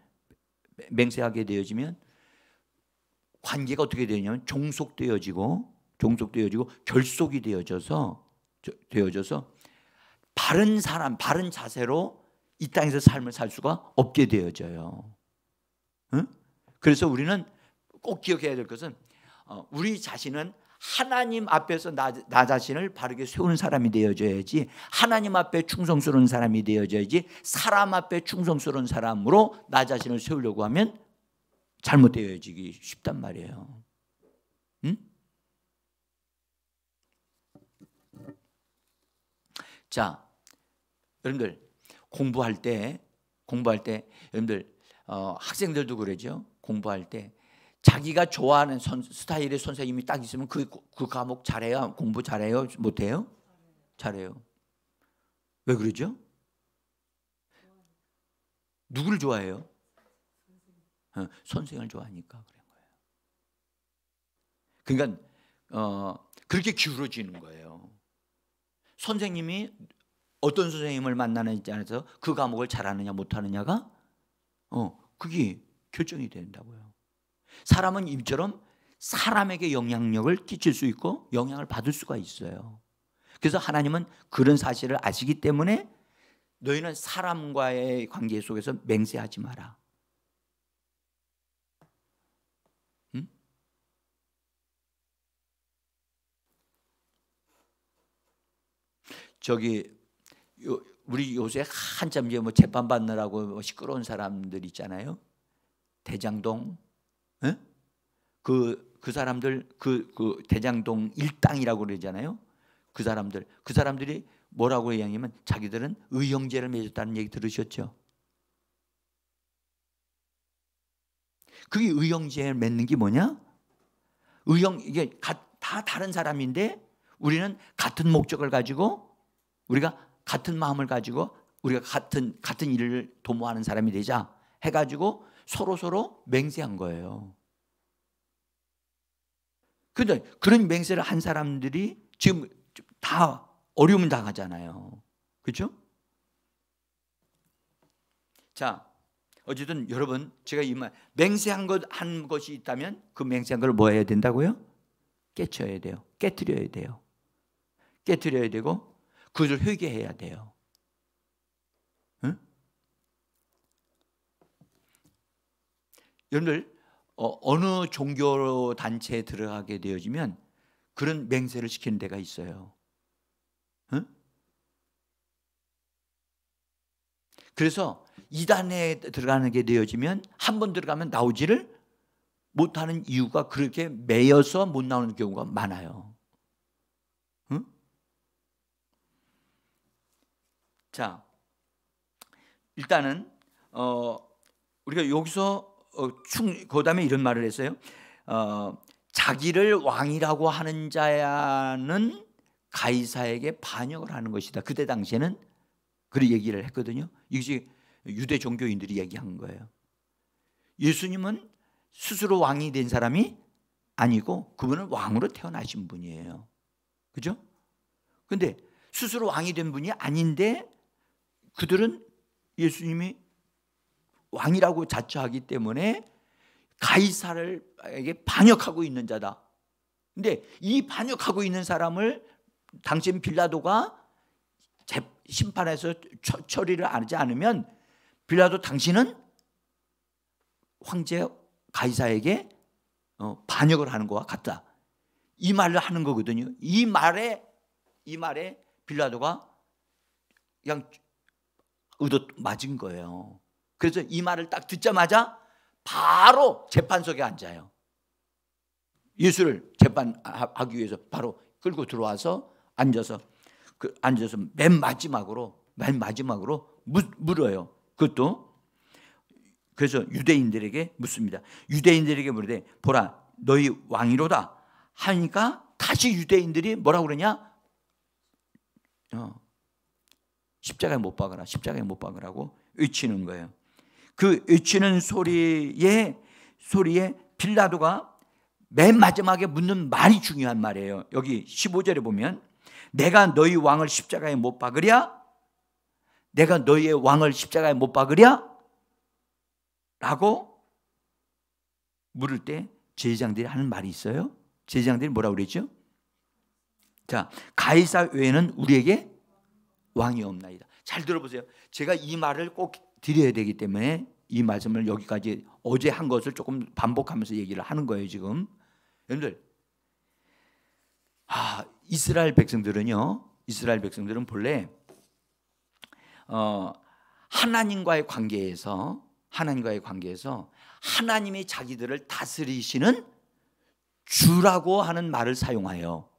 관계가 어떻게 되냐면 종속되어지고 결속이 되어져서 바른 사람, 바른 자세로 이 땅에서 삶을 살 수가 없게 되어져요. 응? 그래서 우리는 꼭 기억해야 될 것은 우리 자신은 하나님 앞에서 나 자신을 바르게 세우는 사람이 되어져야지, 하나님 앞에 충성스러운 사람이 되어져야지, 사람 앞에 충성스러운 사람으로 나 자신을 세우려고 하면 잘못되어지기 쉽단 말이에요. 응? 자, 여러분들 공부할 때 여러분들 학생들도 그러죠. 공부할 때 자기가 좋아하는 스타일의 선생님이 딱 있으면 그 과목 잘해요? 공부 잘해요? 못해요? 잘해요. 왜 그러죠? 누구를 좋아해요? 선생을 좋아하니까 그런 거예요. 그러니까 그렇게 기울어지는 거예요. 선생님이 어떤 선생님을 만나는지 안에서 그 과목을 잘하느냐 못하느냐가 그게 결정이 된다고요. 사람은 이처럼 사람에게 영향력을 끼칠 수 있고 영향을 받을 수가 있어요. 그래서 하나님은 그런 사실을 아시기 때문에 너희는 사람과의 관계 속에서 맹세하지 마라. 응? 우리 요새 한참 재판 받느라고 시끄러운 사람들 있잖아요. 대장동, 에? 그 사람들 그 대장동 일당이라고 그러잖아요. 그 사람들이 뭐라고 얘기하냐면 자기들은 의형제를 맺었다는 얘기 들으셨죠? 그게 의형제를 맺는 게 뭐냐? 이게 다 다른 사람인데 우리는 같은 목적을 가지고 우리가 같은 마음을 가지고 우리가 같은 일을 도모하는 사람이 되자 해가지고 서로 맹세한 거예요. 그런데 그런 맹세를 한 사람들이 지금 다 어려움을 당하잖아요. 그렇죠? 자, 어쨌든 여러분 제가 이 말 맹세한 한 것이 있다면 그 맹세한 걸 뭐 해야 된다고요? 깨쳐야 돼요. 깨트려야 돼요. 깨트려야 되고 그것을 회개해야 돼요. 응? 여러분들 어느 종교 단체에 들어가게 되어지면 그런 맹세를 시키는 데가 있어요. 응? 그래서 이단에 들어가게 되어지면 한 번 들어가면 나오지를 못하는 이유가 그렇게 매여서 못 나오는 경우가 많아요. 응? 자, 일단은 우리가 여기서 그 다음에 이런 말을 했어요. 자기를 왕이라고 하는 자는 가이사에게 반역을 하는 것이다. 그때 당시에는 그렇게 얘기를 했거든요. 이것이 유대 종교인들이 얘기한 거예요. 예수님은 스스로 왕이 된 사람이 아니고 그분은 왕으로 태어나신 분이에요. 그죠? 근데 스스로 왕이 된 분이 아닌데 그들은 예수님이 왕이라고 자처하기 때문에 가이사에게 반역하고 있는 자다. 근데 이 반역하고 있는 사람을 당시 빌라도가 심판해서 처리를 하지 않으면 빌라도 당신은 황제 가이사에게 반역을 하는 것과 같다. 이 말을 하는 거거든요. 이 말에 빌라도가 그냥 의도 맞은 거예요. 그래서 이 말을 딱 듣자마자 바로 재판석에 앉아요. 예수를 재판하기 위해서 바로 끌고 들어와서 앉아서 맨 마지막으로 물어요. 그것도 그래서 유대인들에게 묻습니다. 유대인들에게 물으되 보라 너희 왕이로다 하니까 다시 유대인들이 뭐라고 그러냐? 십자가에 못 박으라, 십자가에 못 박으라고 외치는 거예요. 그 외치는 소리에 빌라도가 맨 마지막에 묻는 말이 중요한 말이에요. 여기 15절에 보면 내가 너희 왕을 십자가에 못 박으랴? 내가 너희의 왕을 십자가에 못 박으랴? 라고 물을 때 제사장들이 하는 말이 있어요. 제사장들이 뭐라고 그랬죠? 자, 가이사 외에는 우리에게 왕이 없나이다. 잘 들어보세요. 제가 이 말을 꼭 드려야 되기 때문에 이 말씀을 여기까지 어제 한 것을 조금 반복하면서 얘기를 하는 거예요. 지금 여러분들, 이스라엘 백성들은 본래 하나님과의 관계에서 하나님이 자기들을 다스리시는 주라고 하는 말을 사용하여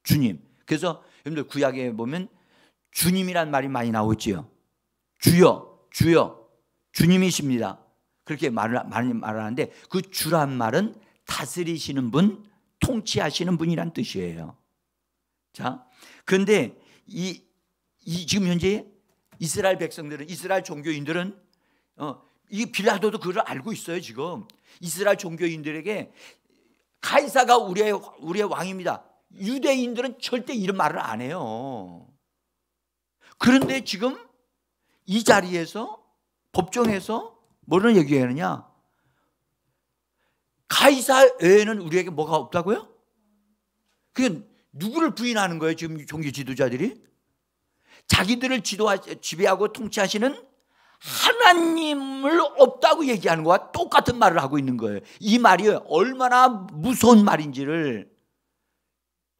주님. 그래서 여러분들 구약에 보면 주님이란 말이 많이 나오지요. 주여, 주여, 주님이십니다. 그렇게 많이 말하는데 그 주란 말은 다스리시는 분, 통치하시는 분이란 뜻이에요. 자, 그런데 지금 현재 이스라엘 백성들은, 이스라엘 종교인들은 이 빌라도도 그걸 알고 있어요. 지금 이스라엘 종교인들에게 가이사가 우리의 왕입니다. 유대인들은 절대 이런 말을 안 해요. 그런데 지금 이 자리에서 법정에서 뭐를 얘기하느냐? 가이사 외에는 우리에게 뭐가 없다고요? 그게 누구를 부인하는 거예요? 지금 종교 지도자들이 자기들을 지배하고 통치하시는 하나님을 없다고 얘기하는 거와 똑같은 말을 하고 있는 거예요. 이 말이 얼마나 무서운 말인지를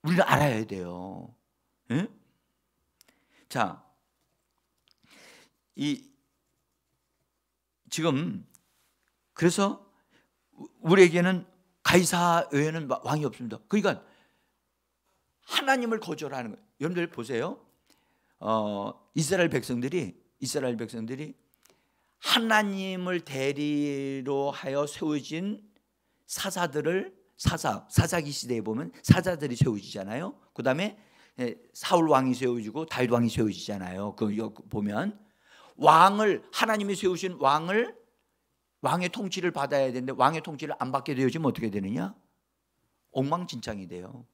우리는 알아야 돼요. 네? 자, 지금 그래서 우리에게는 가이사 외에는 왕이 없습니다. 그러니까 하나님을 거절하는 거예요. 여러분들 보세요. 이스라엘 백성들이 하나님을 대리로 하여 세워진 사사기 시대에 보면 사자들이 세워지잖아요. 그 다음에 사울 왕이 세워지고 다윗 왕이 세워지잖아요. 그 보면 하나님이 세우신 왕의 통치를 받아야 되는데 왕의 통치를 안 받게 되어지면 어떻게 되느냐? 엉망진창이 돼요.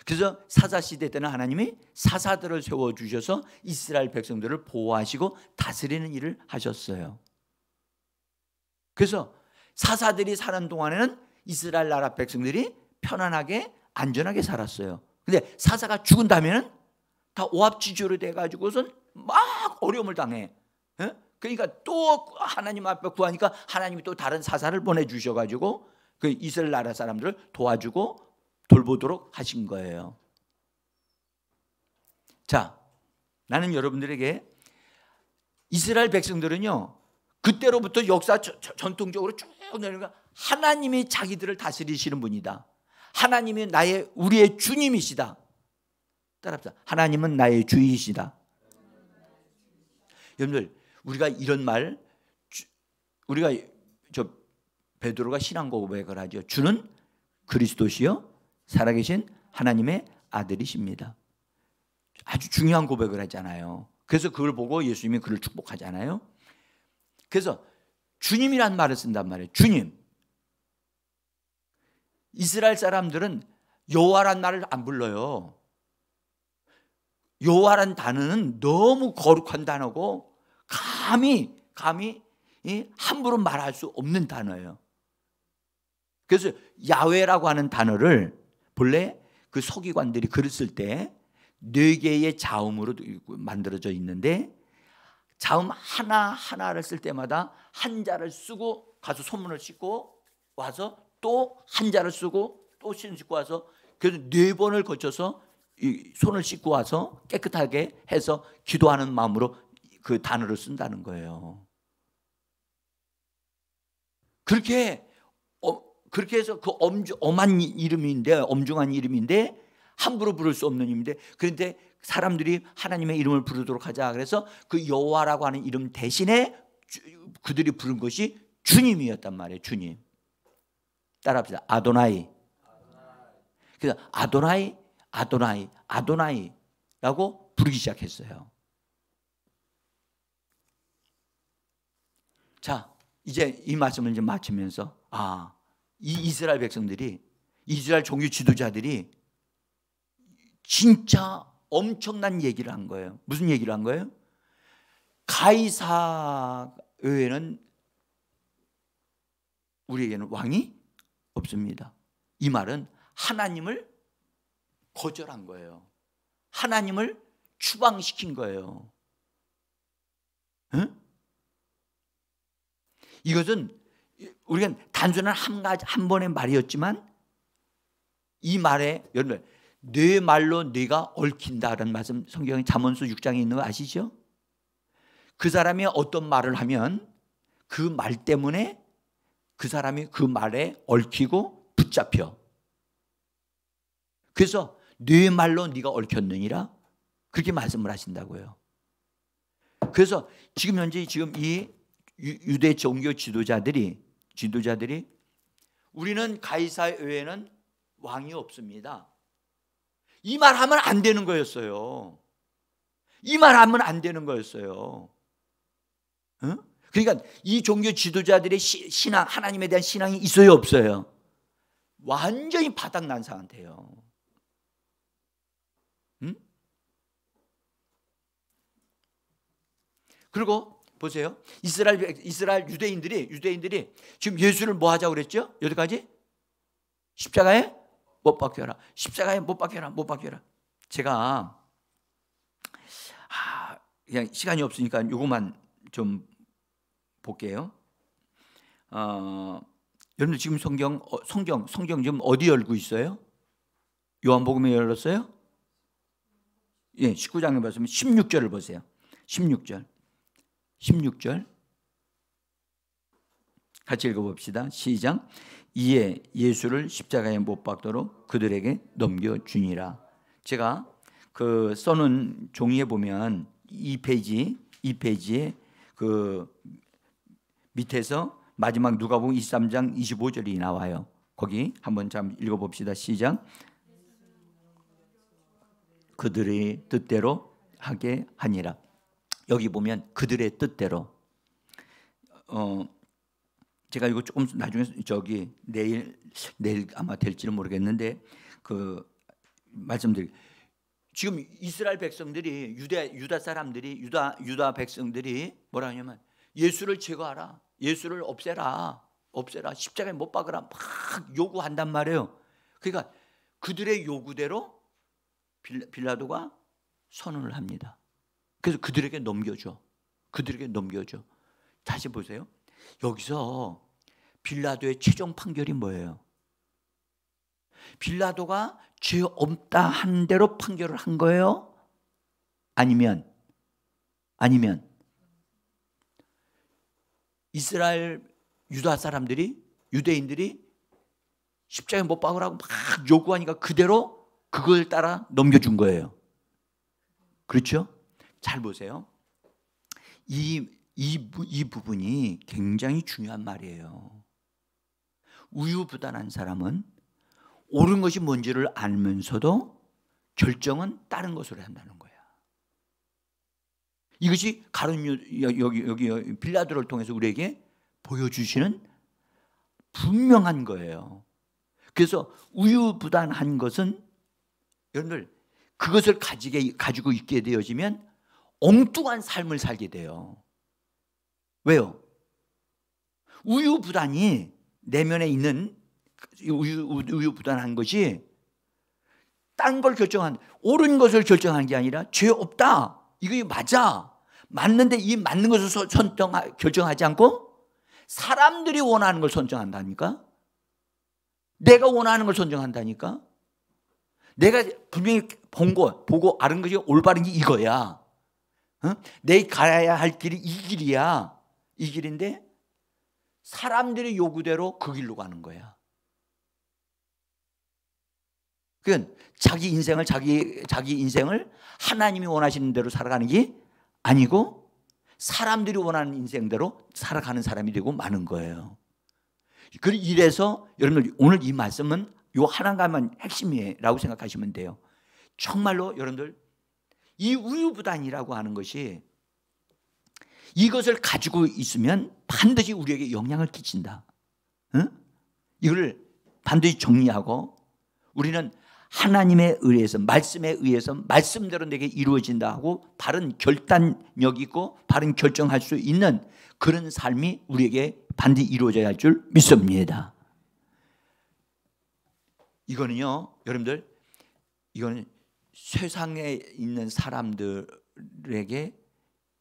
그래서 사사시대 때는 하나님이 사사들을 세워주셔서 이스라엘 백성들을 보호하시고 다스리는 일을 하셨어요. 그래서 사사들이 사는 동안에는 이스라엘 나라 백성들이 편안하게 안전하게 살았어요. 근데 사사가 죽은 다음에는 다 오합지졸이 돼가지고선 막 어려움을 당해. 그러니까 또 하나님 앞에 구하니까 하나님이 또 다른 사사를 보내주셔가지고 그 이스라엘 나라 사람들을 도와주고 돌보도록 하신 거예요. 자, 나는 여러분들에게 이스라엘 백성들은요, 그때로부터 역사 전통적으로 쭉 내려가 하나님이 자기들을 다스리시는 분이다. 하나님이 우리의 주님이시다. 따라합시다. 하나님은 나의 주이시다. 여러분들, 우리가 이런 말, 우리가 베드로가 신앙 고백을 하죠. 주는 그리스도시요 살아계신 하나님의 아들이십니다. 아주 중요한 고백을 하잖아요. 그래서 그걸 보고 예수님이 그를 축복하잖아요. 그래서 주님이란 말을 쓴단 말이에요. 주님. 이스라엘 사람들은 여호와란 말을 안 불러요. 여호와란 단어는 너무 거룩한 단어고 감히 함부로 말할 수 없는 단어예요. 그래서 야훼라고 하는 단어를 본래 그 서기관들이 글을 쓸 때 4개의 자음으로 만들어져 있는데 자음 하나를 쓸 때마다 한자를 쓰고 가서 손문을 씻고 와서 또 한자를 쓰고 또 씻고 와서 그래서 4번을 거쳐서 손을 씻고 와서 깨끗하게 해서 기도하는 마음으로 그 단어를 쓴다는 거예요. 그렇게 그렇게 해서 그 엄한 이름인데, 엄중한 이름인데 함부로 부를 수 없는 이름인데, 그런데 사람들이 하나님의 이름을 부르도록 하자. 그래서 그 여호와라고 하는 이름 대신에 그들이 부른 것이 주님이었단 말이에요. 주님. 따라합시다. 아도나이. 그래서 아도나이, 아도나이, 아도나이라고 부르기 시작했어요. 자, 이제 이 말씀을 이제 마치면서 이 이스라엘 백성들이, 이스라엘 종교 지도자들이 진짜 엄청난 얘기를 한 거예요. 무슨 얘기를 한 거예요? 가이사 외에는 우리에게는 왕이 없습니다. 이 말은 하나님을 거절한 거예요. 하나님을 추방시킨 거예요. 응? 이것은 우리가 단순한 한 번의 말이었지만, 이 말에 여러분, 내 말로 네가 얽힌다라는 말씀 성경의 잠언서 6장에 있는 거 아시죠? 그 사람이 어떤 말을 하면 그 말 때문에 그 사람이 그 말에 얽히고 붙잡혀. 그래서 네 말로 네가 얽혔느니라, 그렇게 말씀을 하신다고요. 그래서 지금 현재 이 유대 종교 지도자들이 우리는 가이사 외에는 왕이 없습니다, 이 말하면 안 되는 거였어요. 이 말하면 안 되는 거였어요. 응? 그러니까 이 종교 지도자들의 신앙, 하나님에 대한 신앙이 있어요, 없어요? 완전히 바닥난 상태예요. 응? 그리고 보세요. 이스라엘 유대인들이 지금 예수를 뭐 하자고 그랬죠? 여기까지? 십자가에 못 박혀라. 십자가에 못 박혀라. 제가 그냥 시간이 없으니까 이것만 좀 볼게요. 여러분들 지금 성경 지금 어디 열고 있어요? 요한복음에 열었어요? 예, 19장에 보시면 16절을 보세요. 16절 같이 읽어봅시다. 시작. 이에 예수를 십자가에 못 박도록 그들에게 넘겨주니라. 제가 그 써놓은 종이에 보면 이 페이지에 그 밑에서 마지막 누가복음 23장 25절이 나와요. 거기 한번 잠 읽어봅시다. 시작. 그들의 뜻대로 하게 하니라. 여기 보면 그들의 뜻대로. 제가 이거 조금 나중에 내일 아마 될지는 모르겠는데 그 말씀드릴. 지금 이스라엘 백성들이 유다 사람들이 유다 백성들이 뭐라 하냐면 예수를 제거하라, 예수를 없애라, 십자가에 못 박으라 막 요구한단 말이에요. 그러니까 그들의 요구대로 빌라도가 선언을 합니다. 그래서 그들에게 넘겨줘. 다시 보세요. 여기서 빌라도의 최종 판결이 뭐예요? 빌라도가 죄 없다 한 대로 판결을 한 거예요? 아니면 이스라엘 유대인들이 십자가에 못 박으라고 막 요구하니까 그대로 그걸 따라 넘겨준 거예요. 그렇죠? 잘 보세요. 이 부분이 굉장히 중요한 말이에요. 우유부단한 사람은 옳은 것이 뭔지를 알면서도 결정은 다른 것으로 한다는 거야. 이것이 여기 빌라도를 통해서 우리에게 보여주시는 분명한 거예요. 그래서 우유부단한 것은 여러분들 그것을 가지고 있게 되어지면 엉뚱한 삶을 살게 돼요. 왜요? 우유부단이 내면에 있는 우유부단한 것이 딴 걸 옳은 것을 결정하는 게 아니라 죄 없다, 이거 맞는데 이 맞는 것을 결정하지 않고 사람들이 원하는 걸 선정한다니까. 내가 원하는 걸 선정한다니까. 내가 분명히 보고 아는 것이 올바른 게 이거야. 내 가야 할 길이 이 길이야. 이 길인데 사람들의 요구대로 그 길로 가는 거야. 그러니까 자기 인생을 하나님이 원하시는 대로 살아가는 게 아니고 사람들이 원하는 인생대로 살아가는 사람이 되고 마는 거예요. 이래서 여러분들 오늘 이 말씀은 이 하나가만 핵심이라고 생각하시면 돼요. 정말로 여러분들 이 우유부단이라고 하는 것이 이것을 가지고 있으면 반드시 우리에게 영향을 끼친다. 응? 이걸 반드시 정리하고 우리는 하나님에 의해서 말씀에 의해서 말씀대로 내게 이루어진다 하고 바른 결단력 있고 바른 결정할 수 있는 그런 삶이 우리에게 반드시 이루어져야 할 줄 믿습니다. 이거는요 여러분들 이거는 세상에 있는 사람들에게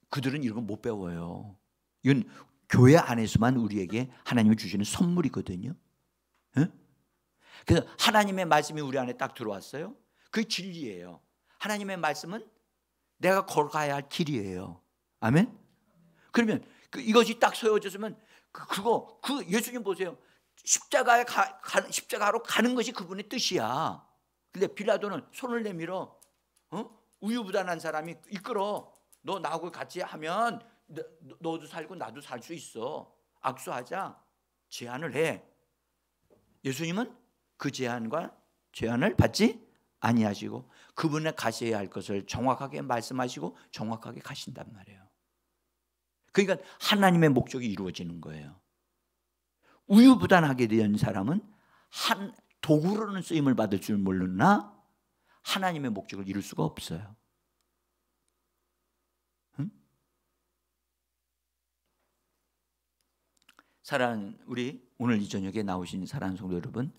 그들은 이런 거 못 배워요. 이건 교회 안에서만 우리에게 하나님이 주시는 선물이거든요. 응? 그래서 하나님의 말씀이 우리 안에 딱 들어왔어요. 그게 진리예요. 하나님의 말씀은 내가 걸어가야 할 길이에요. 아멘? 그러면 이것이 딱 세워졌으면 예수님 보세요. 십자가로 가는 것이 그분의 뜻이야. 근데 빌라도는 손을 내밀어 우유부단한 사람이 이끌어 너 나하고 같이 하면 너도 살고 나도 살 수 있어. 악수하자. 제안을 해. 예수님은 그 제안을 받지 아니하시고 그분의 가셔야 할 것을 정확하게 말씀하시고 정확하게 가신단 말이에요. 그러니까 하나님의 목적이 이루어지는 거예요. 우유부단하게 된 사람은 한 도구로는 쓰임을 받을 줄 모르나 하나님의 목적을 이룰 수가 없어요. 응? 사랑하는 우리 오늘 이 저녁에 나오신 사랑하는 성도 여러분,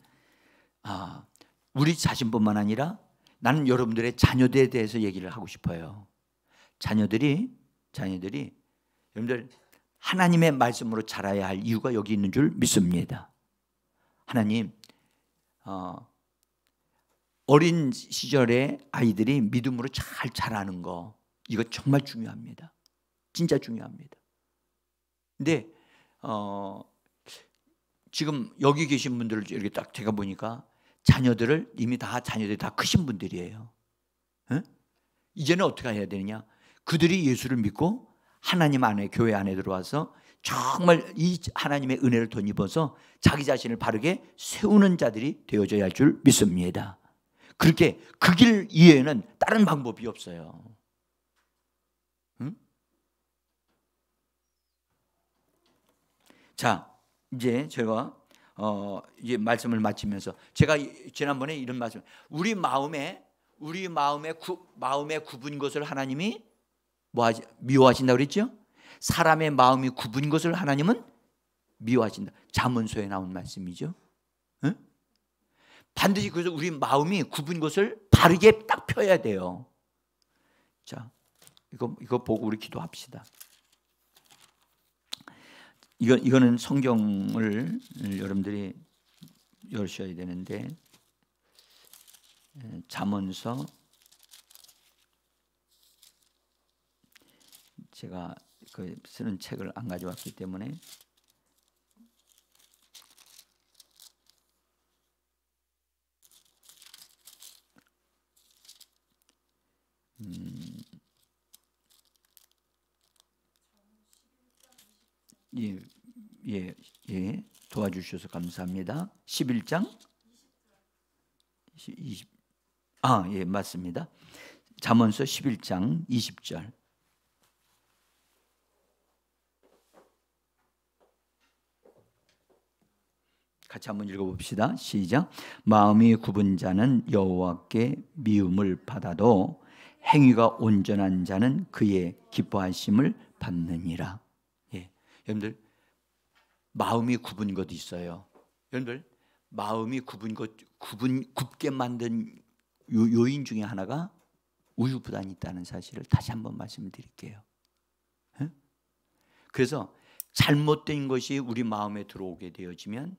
우리 자신뿐만 아니라 나는 여러분들의 자녀들에 대해서 얘기를 하고 싶어요. 자녀들이 여러분들 하나님의 말씀으로 자라야 할 이유가 여기 있는 줄 믿습니다. 하나님 어린 시절에 아이들이 믿음으로 잘 자라는 거 이거 정말 중요합니다. 진짜 중요합니다. 근데 지금 여기 계신 분들을 이렇게 딱 제가 보니까 자녀들이 다 크신 분들이에요. 에? 이제는 어떻게 해야 되느냐? 그들이 예수를 믿고 하나님 안에 교회 안에 들어와서 정말 이 하나님의 은혜를 덧입어서 자기 자신을 바르게 세우는 자들이 되어져야 할 줄 믿습니다. 그렇게 그 길 이외에는 다른 방법이 없어요. 응? 자, 이제 제가 이제 말씀을 마치면서 제가 지난번에 이런 말씀, 우리 마음에 굽은 것을 하나님이 미워하신다고 그랬죠? 사람의 마음이 굽은 것을 하나님은 미워하신다. 잠언서에 나온 말씀이죠. 응? 반드시 그래서 우리 마음이 굽은 것을 바르게 딱 펴야 돼요. 자, 이거 보고 우리 기도합시다. 이거는 성경을 여러분들이 열으셔야 되는데 잠언서 제가 쓰는 책을 안 가져왔기 때문에 예, 도와주셔서 감사합니다. 11장 20 예, 맞습니다. 잠언서 11장 20절. 같이 한번 읽어봅시다. 시작. 마음이 굽은 자는 여호와께 미움을 받아도 행위가 온전한 자는 그의 기뻐하심을 받느니라. 예, 여러분들 마음이 굽은 것도 있어요. 여러분들 마음이 굽게 만든 요인 중에 하나가 우유부단이 있다는 사실을 다시 한번 말씀드릴게요. 예? 그래서 잘못된 것이 우리 마음에 들어오게 되어지면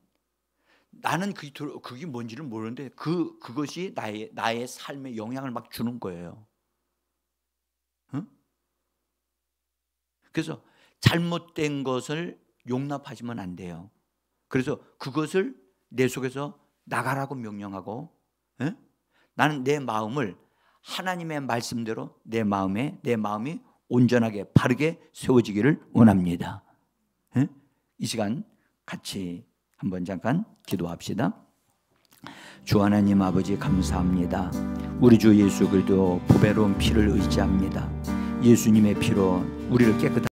나는 그게 뭔지를 모르는데 그것이 나의 삶에 영향을 막 주는 거예요. 응? 그래서 잘못된 것을 용납하시면 안 돼요. 그래서 그것을 내 속에서 나가라고 명령하고 나는 내 마음을 하나님의 말씀대로 내 마음이 온전하게 바르게 세워지기를 원합니다. 예? 이 시간 같이 한번 잠깐 기도합시다. 주 하나님 아버지 감사합니다. 우리 주 예수 그리스도 보배로운 피를 의지합니다. 예수님의 피로 우리를 깨끗하게